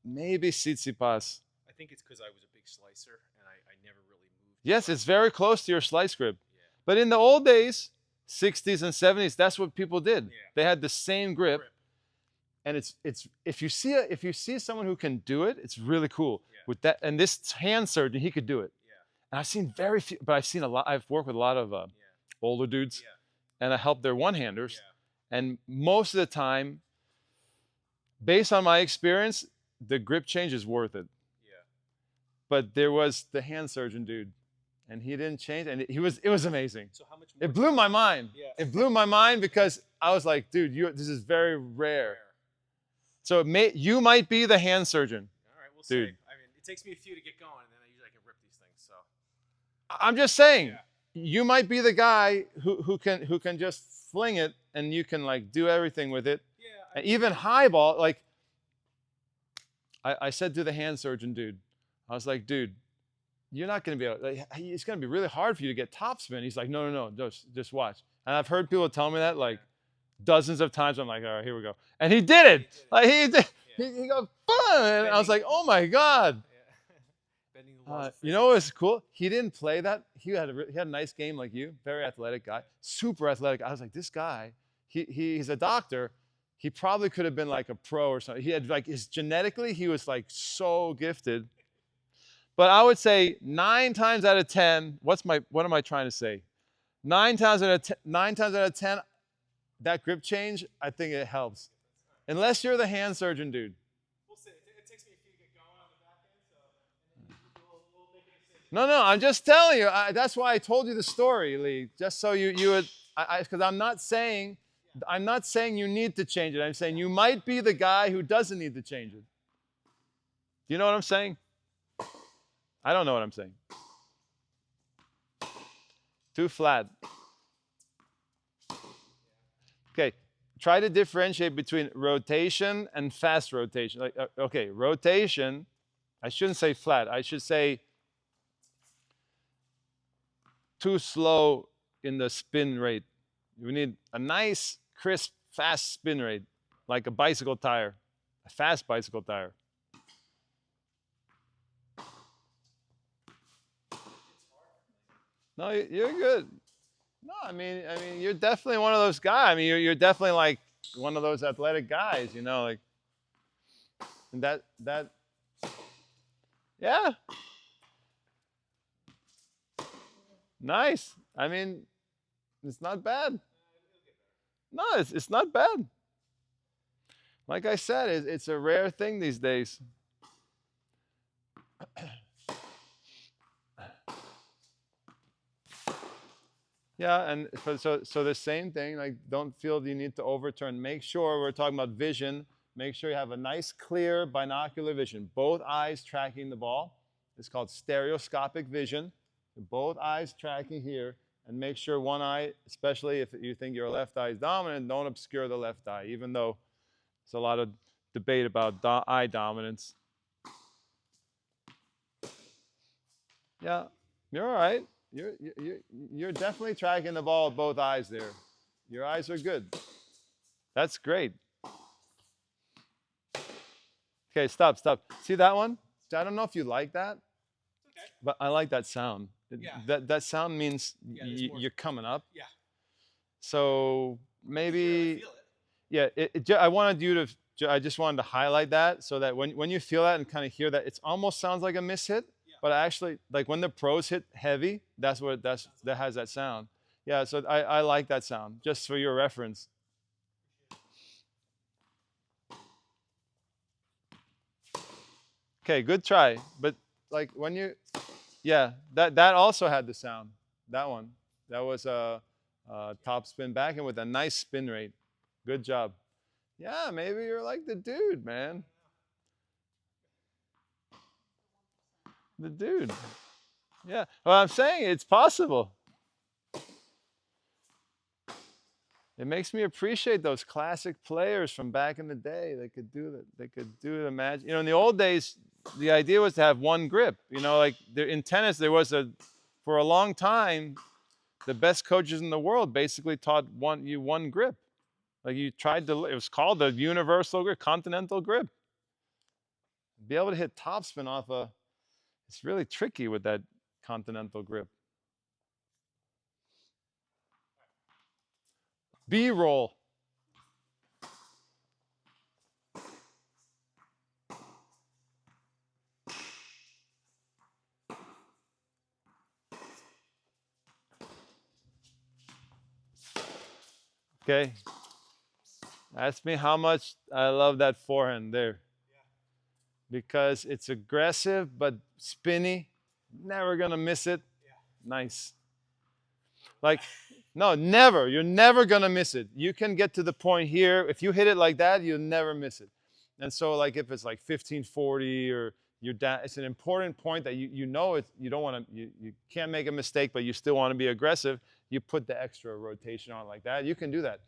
Maybe Tsitsipas. I think it's because I was a big slicer and I never really moved. Yes, it's very close to your slice grip. Yeah. But in the old days, 60s and 70s, that's what people did. Yeah. They had the same grip. And it's if you see someone who can do it, it's really cool. Yeah. With that, and this hand surgeon, he could do it. Yeah. And I've seen very few, but I've seen a lot. I've worked with a lot of older dudes, and I help their one-handers. Yeah. And most of the time, based on my experience, the grip change is worth it. Yeah. But there was the hand surgeon dude, and he didn't change, and it was amazing. So how much more? It blew my mind. Yeah. It blew my mind because I was like, dude, this is very rare. So you might be the hand surgeon. All right, we'll see. I mean, it takes me a few to get going, and then I usually can rip these things. So I'm just saying, you might be the guy who can just fling it, and you can like do everything with it. Yeah. And even high ball, like I said to the hand surgeon dude, I was like, dude, you're not going to be able. Like, it's going to be really hard for you to get topspin. He's like, no, just watch. And I've heard people tell me that like. Dozens of times. I'm like, all right, here we go. And he did it. Like he did. Yeah. He goes, fun. And I was like, oh my God. Yeah. You know what was cool? He didn't play that. He had a nice game like you. Very athletic guy. Super athletic. I was like, this guy, he's a doctor. He probably could have been like a pro or something. He had like genetically, he was like so gifted. But I would say 9 times out of 10, what am I trying to say? 9 times out of 10, that grip change, I think it helps. Unless you're the hand surgeon dude. We'll see. It takes me a few to get going on the back end, so we'll make a decision. No, I'm just telling you. That's why I told you the story, Lee. Just so you would, because I'm not saying you need to change it. I'm saying you might be the guy who doesn't need to change it. Do you know what I'm saying? I don't know what I'm saying. Too flat. Okay, try to differentiate between rotation and fast rotation. Like, okay, rotation, I shouldn't say flat. I should say too slow in the spin rate. We need a nice, crisp, fast spin rate, like a bicycle tire, a fast bicycle tire. No, you're good. No, I mean, you're definitely one of those guys. I mean, you're definitely like one of those athletic guys, you know, like, and that, yeah, nice. I mean, it's not bad. No, it's not bad. Like I said, it's a rare thing these days. Yeah, and so the same thing, like don't feel you need to overturn. Make sure, we're talking about vision, make sure you have a nice clear binocular vision. Both eyes tracking the ball. It's called stereoscopic vision. Both eyes tracking here, and make sure one eye, especially if you think your left eye is dominant, don't obscure the left eye, even though there's a lot of debate about eye dominance. Yeah, you're all right. You're definitely tracking the ball with both eyes there. Your eyes are good. That's great. Okay, stop. See that one? I don't know if you like that, It's okay. but I like that sound. Yeah. That sound means Yeah, there's more. you're coming up. Yeah. So I maybe, feel it. yeah. I wanted you to. I just wanted to highlight that so that when you feel that and kind of hear that, it almost sounds like a miss hit, Yeah. but actually, like when the pros hit heavy, that has that sound. Yeah. So I like that sound just for your reference. Okay, good try. But like when you, yeah, that also had the sound. That one, that was a top spin backhand with a nice spin rate. Good job. Yeah, maybe you're like the dude, man. The dude. Yeah. Well, I'm saying it's possible. It makes me appreciate those classic players from back in the day. They could do that. They could do the magic. You know, in the old days, the idea was to have one grip. You know, like in tennis, there was for a long time, the best coaches in the world basically taught one grip. Like you tried to, it was called the universal grip, continental grip. Be able to hit topspin it's really tricky with that continental grip. B-roll. Okay. Ask me how much I love that forehand there. Because it's aggressive but spinny. Never gonna miss it. Nice. Like, no, never. You're never gonna miss it. You can get to the point here. If you hit it like that, you'll never miss it. And so, like, if it's like 1540 or you're down, it's an important point that you know it. You don't want to. You can't make a mistake, but you still want to be aggressive. You put the extra rotation on like that. You can do that,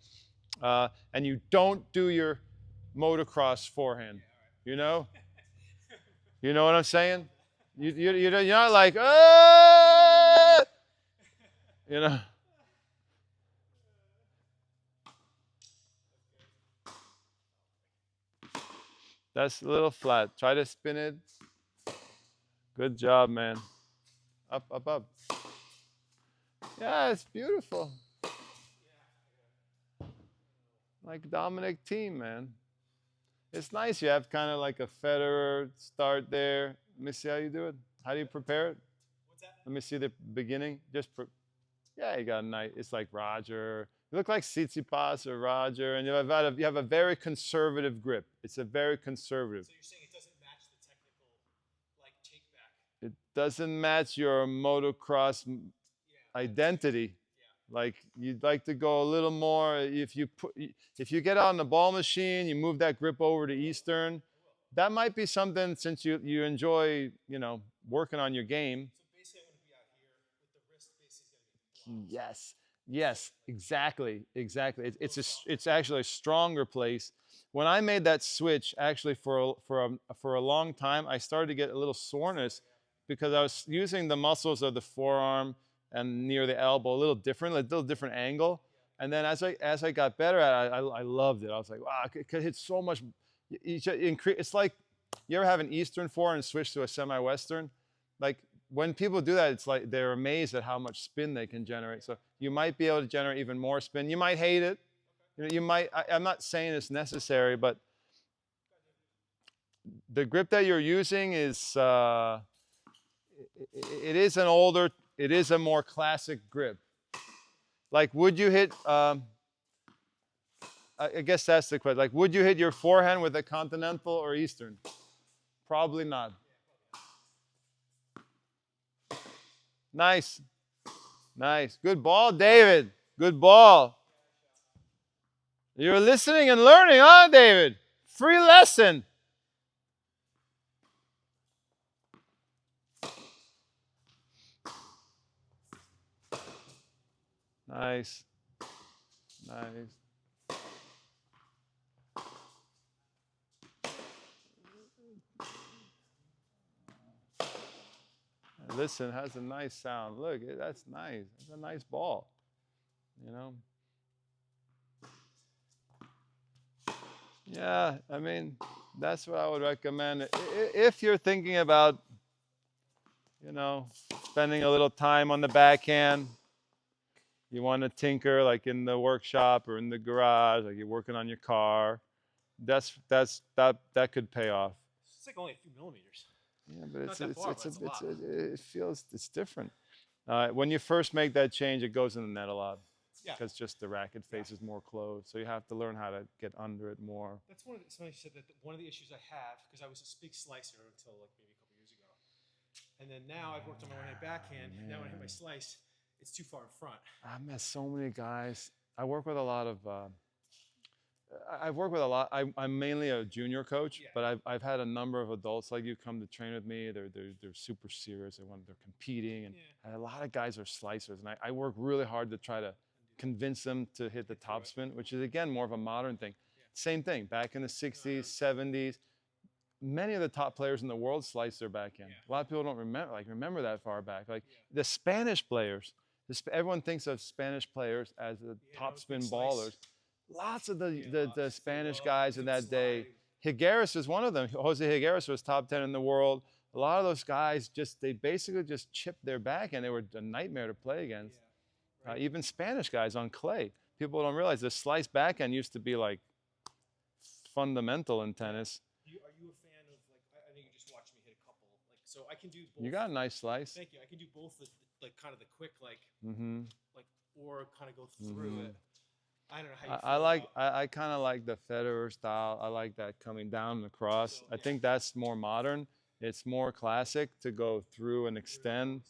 and you don't do your motocross forehand. You know. You know what I'm saying? You're not like, you know. That's a little flat. Try to spin it. Good job, man. Up, up, up. Yeah, it's beautiful. Like Dominic Thiem, man. It's nice. You have kind of like a Federer start there. Let me see how you do it. How do you prepare it? What's that? Let me see the beginning. Yeah, you got a nice. It's like Roger. You look like Tsitsipas or Roger, and you have a very conservative grip. It's a very conservative. So you're saying it doesn't match the technical, like, take back? It doesn't match your motocross identity. Like you'd like to go a little more. If you get on the ball machine, you move that grip over to Eastern. That might be something since you enjoy working on your game. So basically, I'm going to be out here with the wrist basically going to be Yes, yes, exactly, exactly. It's actually a stronger place. When I made that switch, actually for a long time, I started to get a little soreness because I was using the muscles of the forearm and near the elbow a little different angle. And then as I got better at it, I loved it. I was like, wow, I could hit so much. It's like you ever have an Eastern forehand and switch to a semi-Western, like when people do that, it's like they're amazed at how much spin they can generate. So you might be able to generate even more spin. You might hate it. You might. I'm not saying it's necessary, but the grip that you're using is it is an older. It is a more classic grip. Like, would you hit? I guess that's the question. Like, would you hit your forehand with a continental or Eastern? Probably not. Nice. Nice. Good ball, David. Good ball. You're listening and learning, huh, David? Free lesson. Nice. Nice. Listen, has a nice sound. Look, that's nice. That's a nice ball. You know? Yeah, I mean, That's what I would recommend. If you're thinking about, you know, spending a little time on the backhand, you want to tinker like in the workshop or in the garage, like you're working on your car. That could pay off. It's like only a few millimeters. Yeah, but Not that far, but it's a lot. it feels it's different. When you first make that change, it goes in the net a lot Yeah. because just the racket face is more closed. So you have to learn how to get under it more. That's one of the, somebody said that one of the issues I have, because I was a big slicer until like maybe a couple years ago. And then now I've worked on my one-hand backhand. Now when I hit my slice, it's too far in front. I've met so many guys. I work with a lot of. I've worked with a lot. I'm mainly a junior coach, Yeah. but I've had a number of adults like you come to train with me. They're super serious. They're competing, and a lot of guys are slicers. And I work really hard to try to convince them to hit the topspin, which is again more of a modern thing. Same thing back in the 60s, 70s. Many of the top players in the world slice their backhand. A lot of people don't remember that far back. Like the Spanish players, everyone thinks of Spanish players as the topspin ballers. Lots of the Spanish guys in that day. Higueras is one of them. Jose Higueras was top 10 in the world. A lot of those guys they basically just chipped their backhand. They were a nightmare to play against. Even Spanish guys on clay. People don't realize the slice backhand used to be like fundamental in tennis. Are you a fan of like? I know you just watched me hit a couple. Like, so I can do both. You got a nice slice. Thank you. I can do both the like kind of the quick like or kind of go through it. I don't know how you feel I kind of like the Federer style. I like that coming down across. I think that's more modern. It's more classic to go through and extend.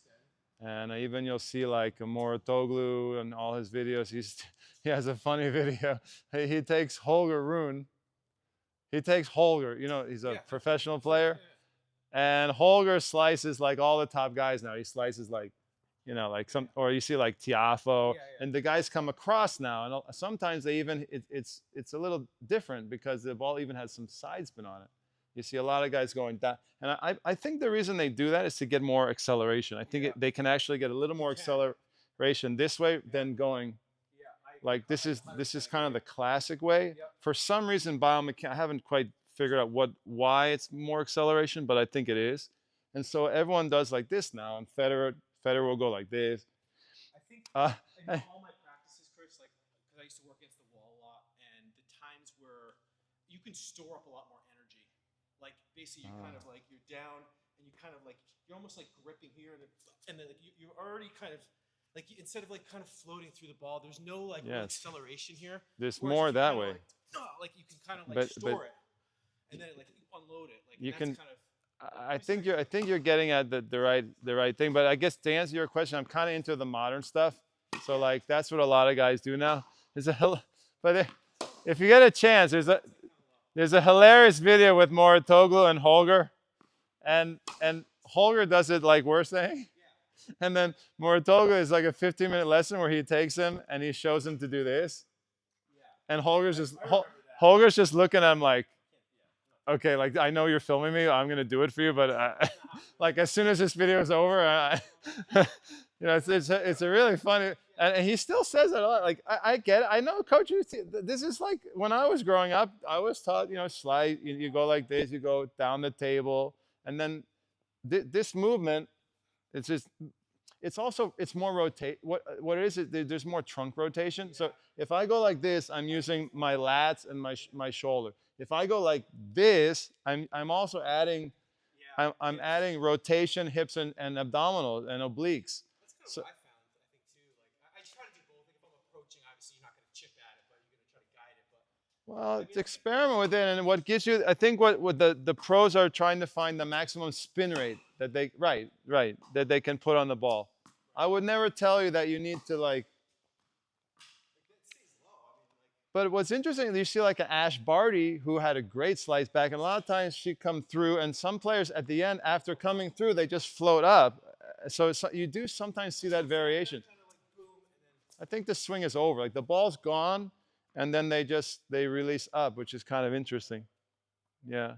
And even you'll see like Mouratoglou and all his videos. He has a funny video. He takes Holger Rune. He takes Holger. You know, he's a professional player. And Holger slices like all the top guys now. He slices like, you know, like or you see like Tiafo, and the guys come across now, and sometimes they even it's a little different because the ball even has some side spin on it. You see a lot of guys going down, and I think the reason they do that is to get more acceleration. I think they can actually get a little more acceleration this way than going like this is kind of the classic way. For some reason, biomechanics, I haven't quite figured out why it's more acceleration, but I think it is, and so everyone does like this now, and Federer will go like this. I think in all my practices, Chris, like because I used to work against the wall a lot, and the times where you can store up a lot more energy. Like basically, you kind of like you're down, and you kind of like you're almost like gripping here, and then like you're already kind of like instead of like kind of floating through the ball, there's no like real acceleration here. There's more that way. Like you can kind of like store it, and then like you unload it. Like you can. Kind of, I think you're getting at the right thing, but I guess to answer your question, I'm kind of into the modern stuff. So like that's what a lot of guys do now. But if you get a chance, there's a hilarious video with Mouratoglou and Holger, and Holger does it like we're saying, and then Mouratoglou is like a 15-minute lesson where he takes him and he shows him to do this, and Holger's just looking at him like, okay, like I know you're filming me. I'm gonna do it for you, but like as soon as this video is over, you know, it's a really funny, and he still says it a lot. Like I get it. I know, coach. This is like when I was growing up. I was taught, you know, slide. You go like this. You go down the table, and then this movement. It's more rotate. What it is there's more trunk rotation. So if I go like this, I'm using my lats and my shoulder. If I go like this, I'm also adding I'm adding rotation, hips and abdominals and obliques. That's kind of what I found, I think too. Like I try to do both. Like if I'm approaching, obviously you're not going to chip at it, but you're going to try to guide it. But well, it's experiment with it, and what gives you, I think what the pros are trying to find the maximum spin rate that they that they can put on the ball. I would never tell you that you need to like. But what's interesting, you see like an Ash Barty who had a great slice back, and a lot of times she'd come through, and some players at the end, after coming through, they just float up. So you do sometimes see that variation. I think the swing is over. Like the ball's gone, and then they release up, which is kind of interesting. Yeah.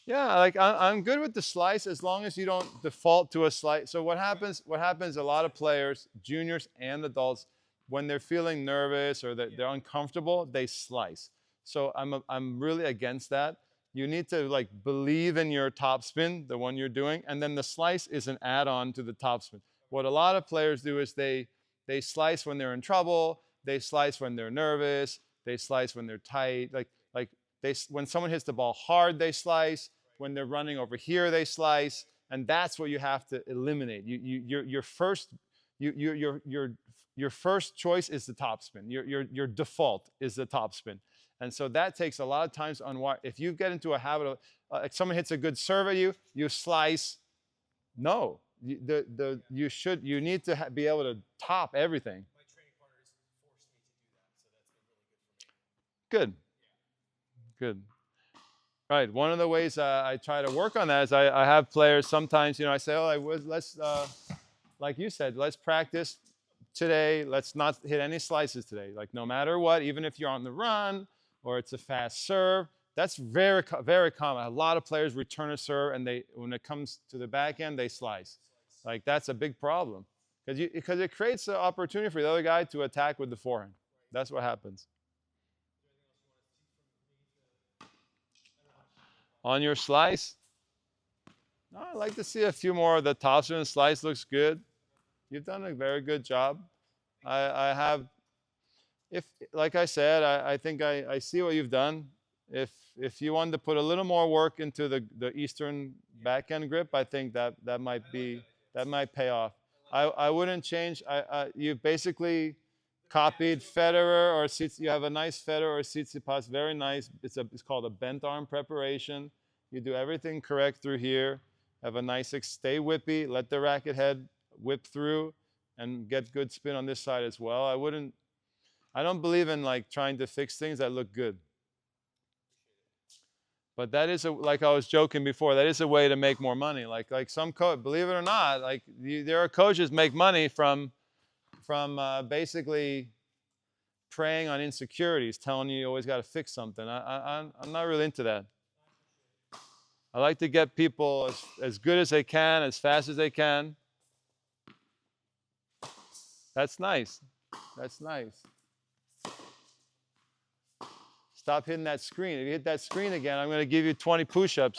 Yeah, like I'm good with the slice as long as you don't default to a slice. So what happens? A lot of players, juniors and adults, when they're feeling nervous or they're uncomfortable, they slice. So I'm really against that. You need to like believe in your topspin, the one you're doing, and then the slice is an add-on to the topspin. What a lot of players do is they slice when they're in trouble, they slice when they're nervous, they slice when they're tight. Like when someone hits the ball hard, they slice. When they're running over here, they slice, and that's what you have to eliminate. Your first choice is the topspin. Your default is the topspin. And so that takes a lot of times on why. If you get into a habit of, like someone hits a good serve at you, you slice. No, you need to be able to top everything. My training partners forced me to do that, so that's been really good for me. Good, good. Right. One of the ways I try to work on that is I have players sometimes. I say, let's like you said, let's practice today. Let's not hit any slices today. Like no matter what, even if you're on the run or it's a fast serve, that's very, very common. A lot of players return a serve and when it comes to the backhand, they slice. Like that's a big problem because it creates an opportunity for the other guy to attack with the forehand. That's what happens. On your slice, I'd like to see a few more of the topspin. Slice looks good. You've done a very good job. I have, like I said, I think I see what you've done. If you wanted to put a little more work into the Eastern backhand grip, I think that might pay off. I wouldn't change. You basically copied Federer or Tsitsipas. You have a nice Federer or Tsitsipas, very nice. It's called a bent arm preparation. You do everything correct through here. Have a nice, stay whippy. Let the racket head whip through, and get good spin on this side as well. I don't believe in like trying to fix things that look good. But that is like I was joking before. That is a way to make more money. Like some believe it or not, like there are coaches make money from basically preying on insecurities, telling you always got to fix something. I'm not really into that. I like to get people as good as they can, as fast as they can. That's nice. That's nice. Stop hitting that screen. If you hit that screen again, I'm going to give you 20 push-ups.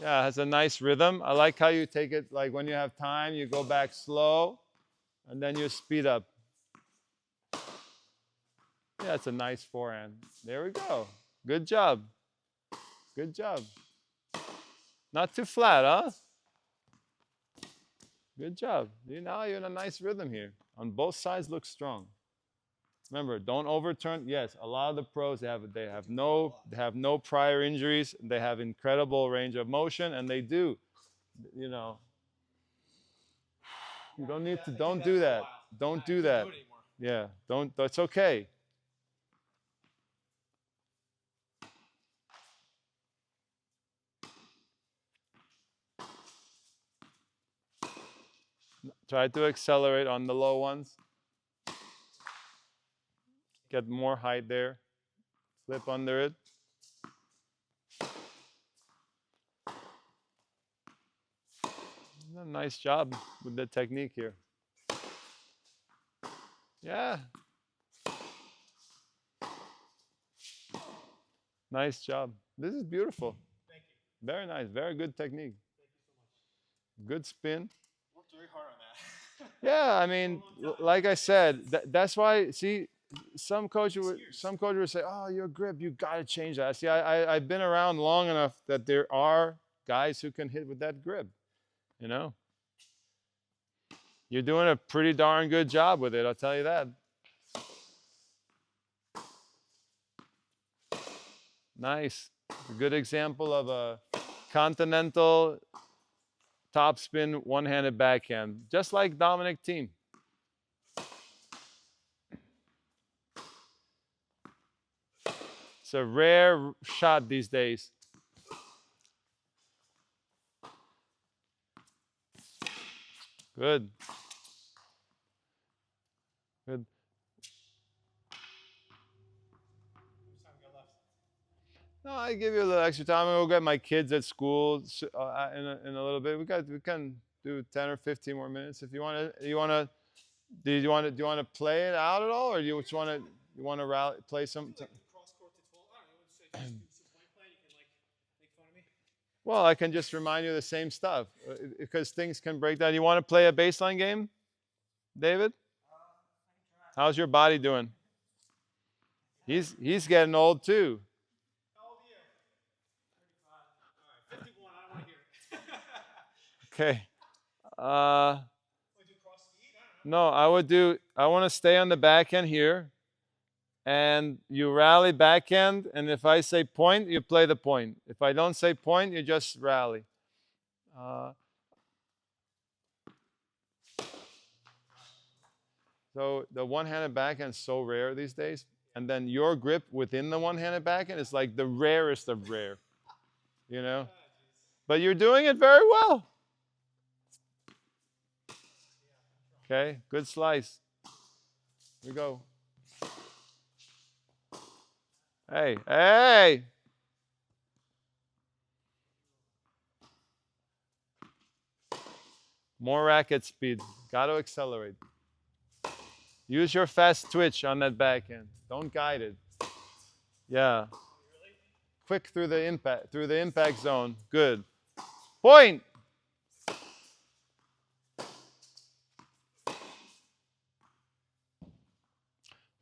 Yeah, it has a nice rhythm. I like how you take it, like when you have time, you go back slow, and then you speed up. Yeah, it's a nice forehand. There we go. Good job. Good job. Not too flat, huh? Good job. Now you're in a nice rhythm here. On both sides, look strong. Remember, don't overturn. Yes, a lot of the pros they have no prior injuries. They have incredible range of motion, and they do. You don't need to. Don't do that. Don't do that. Yeah, don't. That's okay. Try to accelerate on the low ones. Get more height there. Flip under it. Nice job with the technique here. Yeah. Nice job. This is beautiful. Thank you. Very nice. Very good technique. Thank you so much. Good spin. Worked very hard on that. Yeah, I mean, like I said, that's why. See, some coach would say, "Oh, your grip, you got to change that." See, I've been around long enough that there are guys who can hit with that grip. You're doing a pretty darn good job with it. I'll tell you that. Nice. A good example of a continental topspin one-handed backhand, just like Dominic Thiem. It's a rare shot these days. Good. Good. No, I give you a little extra time. I'll get my kids at school in a little bit. We can do 10 or 15 more minutes if you want to. Do you want to play it out at all, or do you just want to rally play some? Do like cross court to 12. I don't know. Should I just do some point play? You can like make fun of me. Well, I can just remind you the same stuff because things can break down. You want to play a baseline game, David? How's your body doing? He's getting old too. How old are you? 35. All right, 51. I don't want to hear it. Okay. Want to do cross speed? I don't know. No, I want to stay on the backhand here, and you rally backhand, and if I say point, you play the point. If I don't say point, you just rally. So the one-handed backhand is so rare these days, and then your grip within the one-handed backhand is like the rarest of rare, you know. But you're doing it very well. Okay, good slice. Here we go. Hey, hey! More racket speed. Got to accelerate. Use your fast twitch on that backhand. Don't guide it. Yeah. Quick through the impact zone. Good. Point.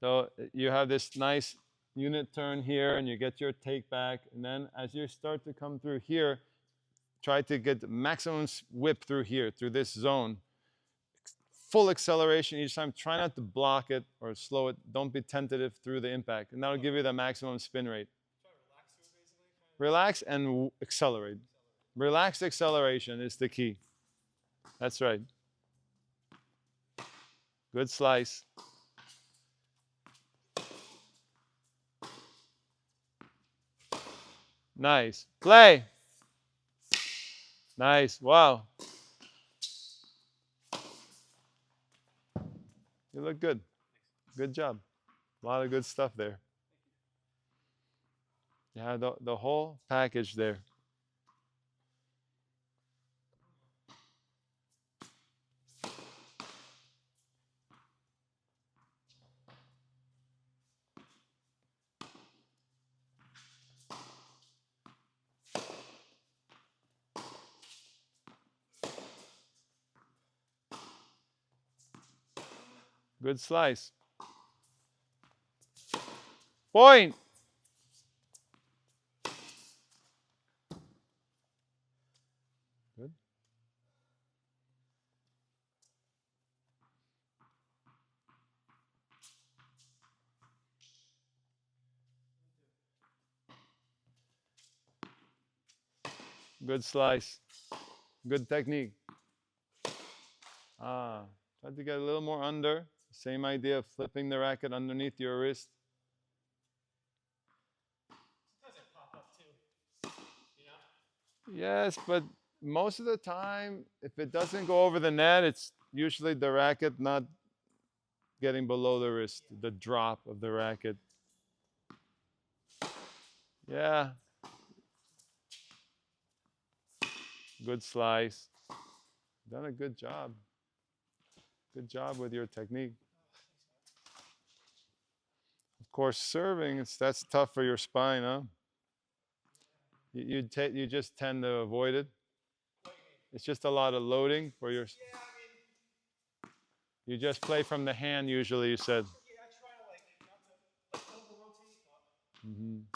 So you have this nice unit turn here, and you get your take back, and then as you start to come through here, try to get the maximum whip through here, through this zone. Full acceleration each time. Try not to block it or slow it. Don't be tentative through the impact, and that'll give you the maximum spin rate. Relax and accelerate. Relaxed acceleration is the key. That's right. Good slice. Nice. Play. Nice. Wow. You look good. Good job. A lot of good stuff there. Yeah, the whole package there. Good slice. Point. Good. Good slice. Good technique. Try to get a little more under. Same idea of flipping the racket underneath your wrist. Sometimes I pop up too. You know? Yes, but most of the time, if it doesn't go over the net, it's usually the racket not getting below the wrist, the drop of the racket. Yeah. Good slice. Done a good job. Good job with your technique. Of course, serving, that's tough for your spine, huh? You just tend to avoid it. It's just a lot of loading for your. Yeah, I mean. You just play from the hand usually. You said. Yeah, I try to like not to like over rotate, but. Mm-hmm.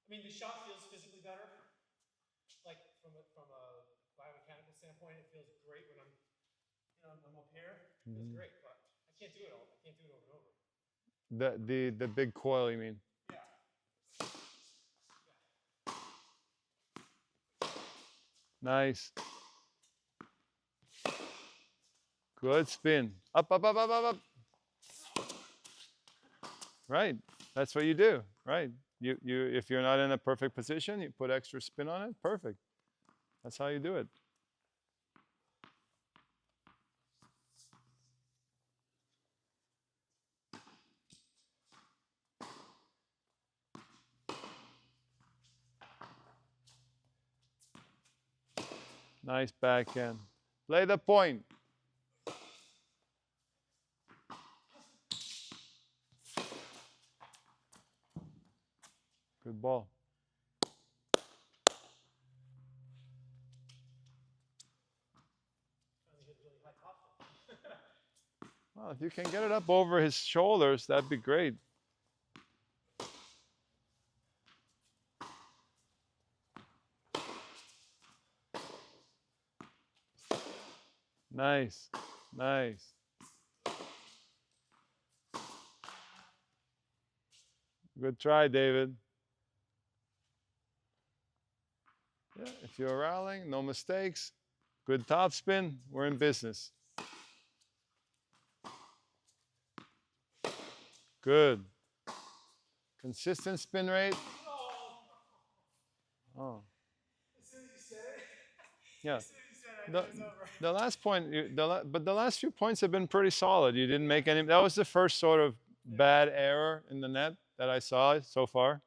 I mean, the shot feels physically better. Like from a biomechanical standpoint, it feels great when I'm up here. It feels great, but I can't do it all. I can't do it over and over. The big coil, you mean? Yeah. Nice. Good spin. Up, up, up, up, up, up. Right. That's what you do. Right. You if you're not in a perfect position, you put extra spin on it. Perfect. That's how you do it. Nice backhand. Play the point. Good ball. Well, if you can get it up over his shoulders, that'd be great. Nice. Nice. Good try, David. Yeah, if you're rallying, no mistakes. Good topspin. We're in business. Good. Consistent spin rate. Oh. As soon as you said it, Yeah. as soon as you said it, I The, knew it was over. the last point, but the last few points have been pretty solid. You didn't make any. That was the first sort of bad error in the net that I saw so far.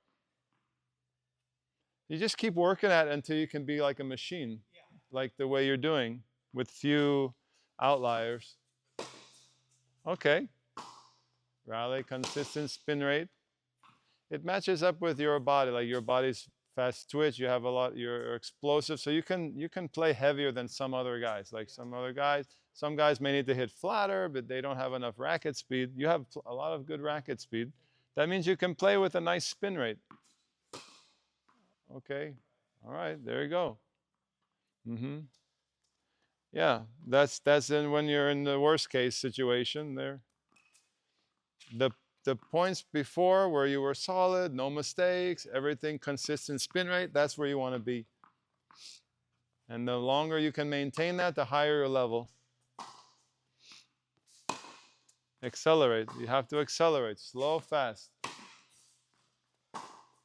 You just keep working at it until you can be like a machine, Yeah. like the way you're doing with few outliers. Okay. Rally, consistent spin rate. It matches up with your body, like your body's fast twitch. You have a lot. You're explosive, so you can play heavier than some other guys. Like some other guys, some guys may need to hit flatter, but they don't have enough racket speed. You have a lot of good racket speed. That means you can play with a nice spin rate. Okay. All right. There you go. Mm-hmm. Yeah, that's in when you're in the worst case situation there. The the points before where you were solid, no mistakes, everything consistent spin rate, that's where you want to be. And the longer you can maintain that, the higher your level. Accelerate. You have to accelerate. Slow, fast.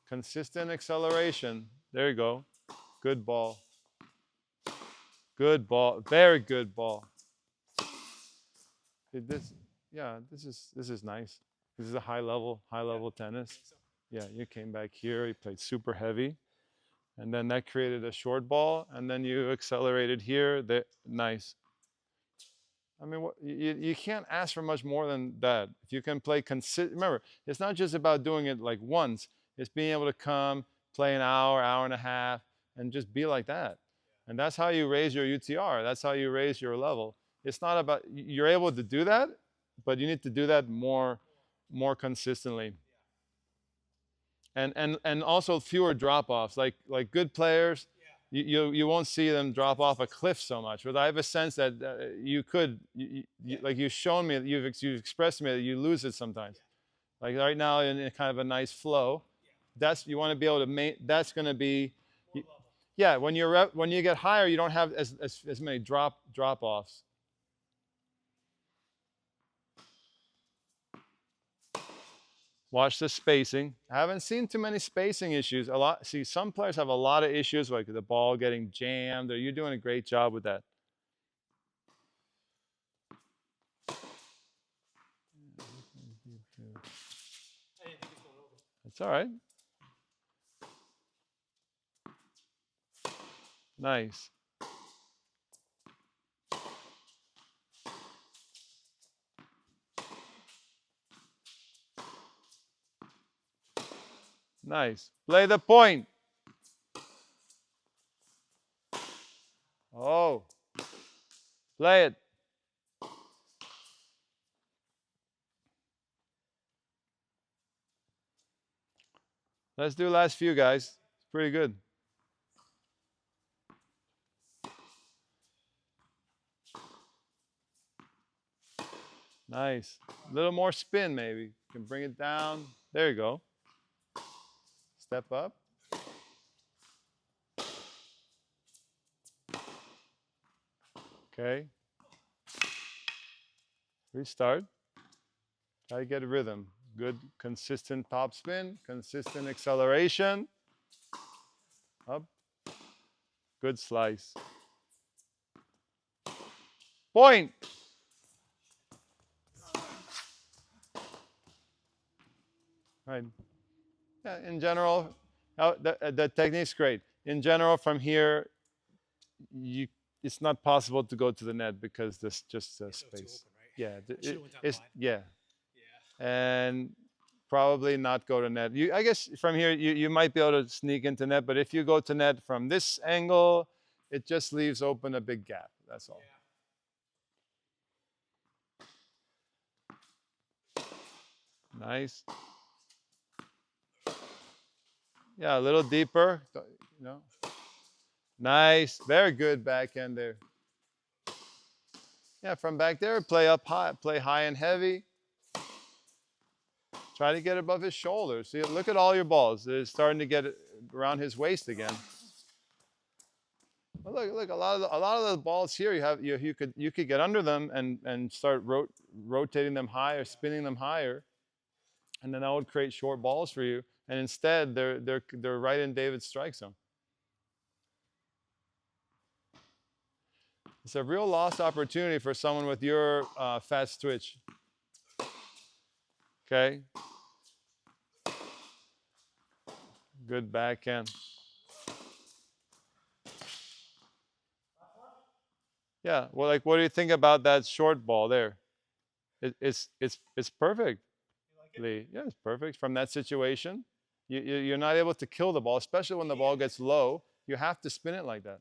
Consistent acceleration. There you go. Good ball. Good ball. Very good ball. This, yeah, this is nice. This is a high level tennis. So, Yeah, you came back here. You played super heavy, and then that created a short ball, and then you accelerated here. Nice. I mean, you can't ask for much more than that. If you can play remember, it's not just about doing it like once. It's being able to come, play an hour, hour and a half, and just be like that. And that's how you raise your UTR. That's how you raise your level. It's not about you're able to do that, but you need to do that more consistently. And also fewer drop-offs. Like good players, yeah. you won't see them drop off a cliff so much. But I have a sense that you could, like you've shown me, you've expressed to me that you lose it sometimes. Like right now in kind of a nice flow, that's you want to be able to that's going to be, yeah. When you get higher, you don't have as many drop-offs. Watch the spacing. I haven't seen too many spacing issues. A lot. See, some players have a lot of issues, like the ball getting jammed. Or you're doing a great job with that. I didn't think it's going over. That's all right. Nice. Nice. Play the point. Oh. Play it. Let's do last few, guys. It's pretty good. Nice. A little more spin, maybe. You can bring it down. There you go. Step up. Okay. Restart. Try to get a rhythm. Good, consistent top spin, consistent acceleration. Up. Good slice. Point. Right. Yeah, in general, the technique's great. In general, from here, you it's not possible to go to the net because there's just It's so too space. open, right? Yeah, I should have went down the it's line. yeah, Yeah. and probably not go to net. I guess from here you might be able to sneak into net, but if you go to net from this angle, it just leaves open a big gap. That's all. Yeah. Nice. Yeah, a little deeper. You know. Nice. Very good backhand there. Yeah, from back there, play up high, play high and heavy. Try to get above his shoulders. See, look at all your balls. They're starting to get around his waist again. Well, look. A lot of the balls here, you could get under them and start rotating them higher, spinning them higher, and then that would create short balls for you. And instead, they're right in David's strike zone. It's a real lost opportunity for someone with your fast twitch. Okay. Good backhand. Yeah. Well, like, what do you think about that short ball there? It's perfect, Lee. Yeah, it's perfect from that situation. You're not able to kill the ball, especially when the ball gets low. You have to spin it like that.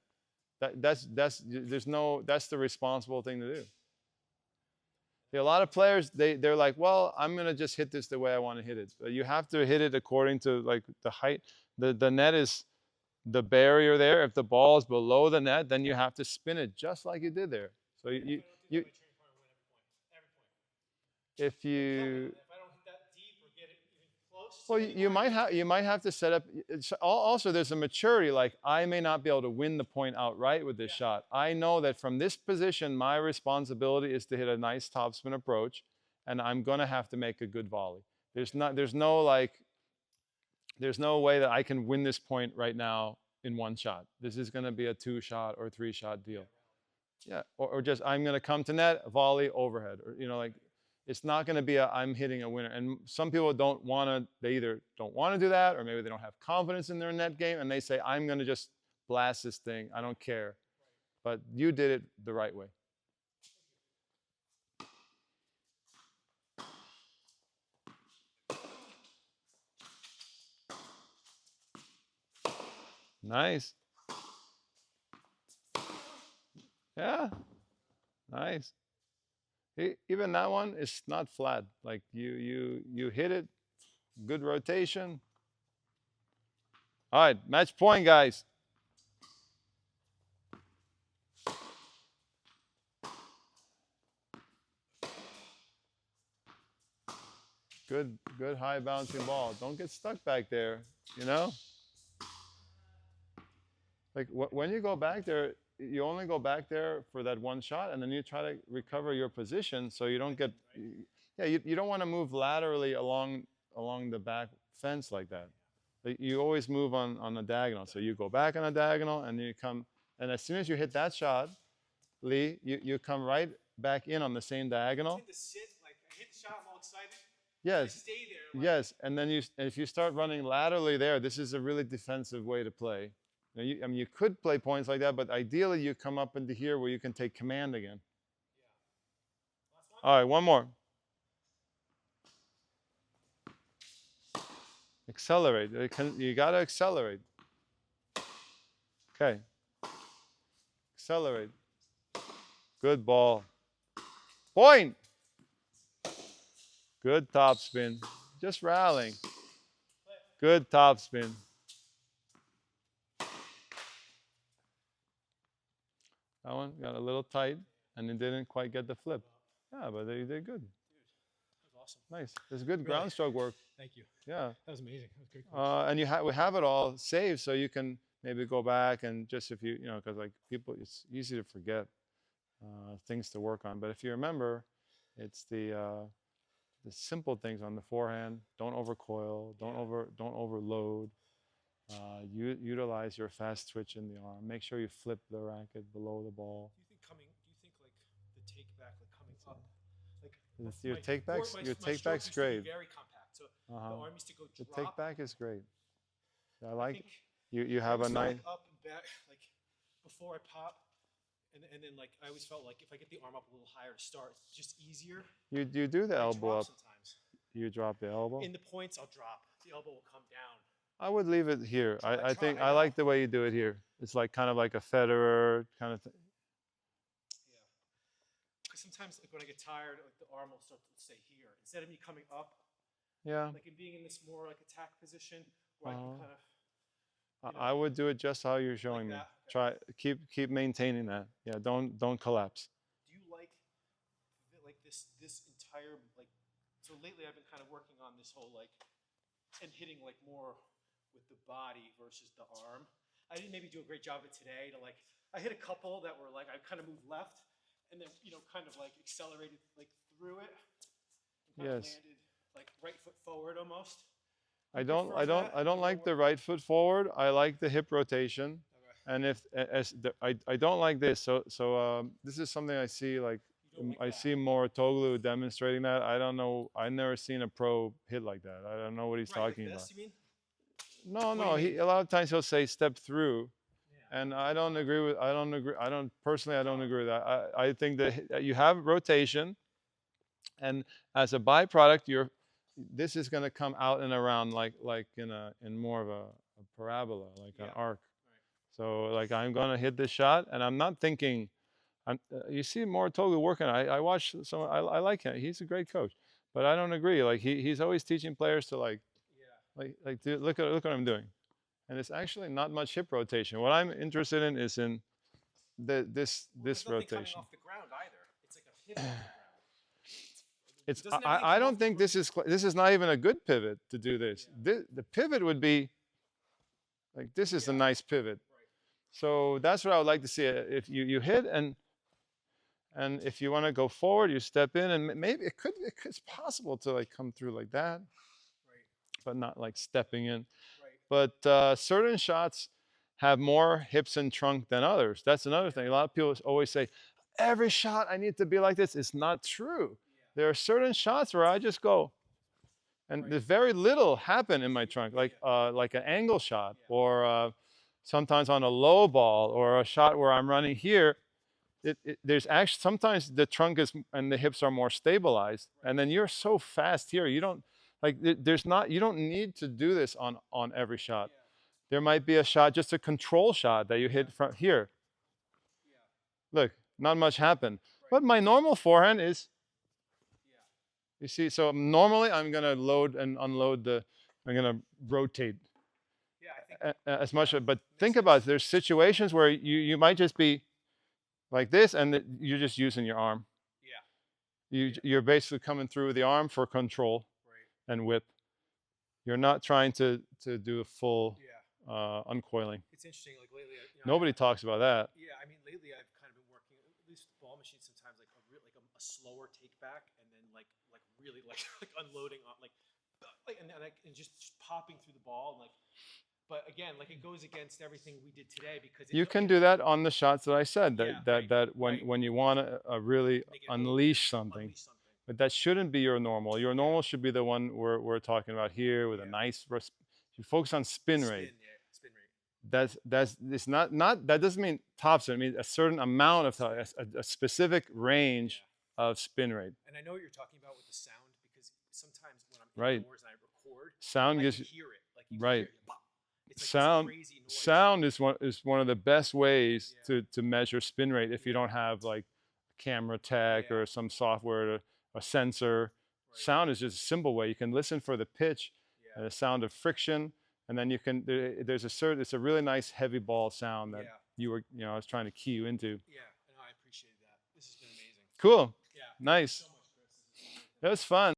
That's the responsible thing to do. A lot of players they're like, well, I'm gonna just hit this the way I want to hit it. But you have to hit it according to like the height. The net is the barrier there. If the ball is below the net, then you have to spin it just like you did there. So you if you If I don't hit that deep or get it even close. well, you might have to set up. Also, there's a maturity. Like, I may not be able to win the point outright with this shot. I know that from this position, my responsibility is to hit a nice topspin approach, and I'm gonna have to make a good volley. There's no way that I can win this point right now in one shot. This is gonna be a 2-shot or 3-shot deal. Yeah, or just I'm gonna come to net, volley, overhead, or like. It's not going to be I'm hitting a winner. And some people they either don't want to do that, or maybe they don't have confidence in their net game, and they say, I'm going to just blast this thing. I don't care. But you did it the right way. Nice. Yeah, nice. Even that one is not flat. Like you hit it, good rotation. All right, match point, guys. Good high bouncing ball. Don't get stuck back there, you know? Like when you go back there, you only go back there for that one shot, and then you try to recover your position so you don't get. Yeah, you don't want to move laterally along the back fence like that. Like, you always move on a diagonal. So you go back on a diagonal, and you come, and as soon as you hit that shot, Lee, you come right back in on the same diagonal. I tend to sit, like I hit the shot, I'm all excited. Yes. I stay there. Like, Yes, and then if you start running laterally there, this is a really defensive way to play. Now I mean, you could play points like that, but ideally you come up into here where you can take command again. All right, one more. Accelerate. You got to accelerate. Okay. Accelerate. Good ball. Point. Good top spin. Just rallying. Good top spin. That one got a little tight, and it didn't quite get the flip. Yeah, but they did good. that was awesome. Nice. There's good ground stroke work. Thank you. Yeah. That was amazing. That was great. Coach. And we have it all saved, so you can maybe go back and just if because like people, it's easy to forget things to work on. But if you remember, it's the simple things on the forehand. Don't overcoil. Don't overload. Utilize your fast twitch in the arm. Make sure you flip the racket below the ball. Do you think like the take back, like coming up, like Your take back's great. Very compact. So the arm used to go drop. The take back is great. I like think you have a nice up and back, like before I pop, and then like I always felt like if I get the arm up a little higher to start, it's just easier. You do the But I elbow drop up. sometimes. You drop the elbow. In the points, I'll drop. The elbow will come down. I would leave it here. I think I I know. like the way you do it here. It's like kind of like a Federer kind of thing. Yeah. Because sometimes like when I get tired, like the arm will start to stay here instead of me coming up, Yeah. like and being in this more like attack position where I can kind of. I would do it just how you're showing me. Like that? Try keep maintaining that. Yeah, don't collapse. Do you like this entire like? So lately, I've been kind of working on this whole like, and hitting like more with the body versus the arm. I didn't maybe do a great job of it today. To like, I hit a couple that were like I kind of moved left, and then kind of like accelerated like through it. And kind of landed like right foot forward almost. I don't like the right foot forward. I like the hip rotation. Okay. And I don't like this. So this is something I see like I see more Toglu demonstrating that. I don't know. I've never seen a pro hit like that. I don't know what he's talking like about. You mean? No. A lot of times he'll say step through, and I don't agree with. I don't agree. I don't personally. I don't agree with that. I think that you have rotation, and as a byproduct, this is going to come out and around like in more of a parabola, like an arc. So like I'm going to hit this shot, and I'm not thinking. You see more Togu working. I watch some. I like him. He's a great coach, but I don't agree. Like he's always teaching players to look at what I'm doing, and it's actually not much hip rotation. What I'm interested in is in this rotation. Coming off the ground either. It's like a pivot off the ground. I don't think this is not even a good pivot to do this. The pivot would be like this is a nice pivot. Right. So that's what I would like to see. If you hit and if you want to go forward, you step in, and maybe it's possible to like come through like that, but not like stepping in. Right. But certain shots have more hips and trunk than others. That's another thing. A lot of people always say, every shot I need to be like this. It's not true. There are certain shots where I just go, and there's very little happen in my trunk, like an angle shot, or sometimes on a low ball, or a shot where I'm running here. There's actually sometimes the trunk and the hips are more stabilized, and then you're so fast here. You don't like you don't need to do this on every shot. There might be a shot, just a control shot that you hit from here. Look, not much happened, but my normal forehand is. You see, so normally I'm gonna load and unload I'm gonna rotate. Yeah, I think as much, but think about it. There's situations where you might just be like this, and you're just using your arm. Yeah. You're basically coming through with the arm for control and whip. You're not trying to do a full uncoiling. It's interesting. Like lately, nobody talks about that. Yeah, I mean, lately I've kind of been working at least with ball machines. Sometimes like a slower take back, and then like really like unloading on and just popping through the ball and like. But again, like it goes against everything we did today because you can do that on the shots that I said that when you want to really unleash something. But that shouldn't be your normal. Your normal should be the one we're talking about here with a nice. You focus on spin rate. Spin rate. It's not that doesn't mean top spin. It means a certain amount of a specific range of spin rate. And I know what you're talking about with the sound because sometimes when I'm indoors and I record, sound I gives can hear it. Like you right. Can hear it. It's like sound is one of the best ways to measure spin rate if you don't have like camera tech or some software a sensor. Sound is just a simple way you can listen for the pitch and the sound of friction, and then you can it's a really nice heavy ball sound that I was trying to key you into. Yeah, no, I appreciate that. This has been amazing. Cool. Yeah. Nice. So much, Chris. That was fun.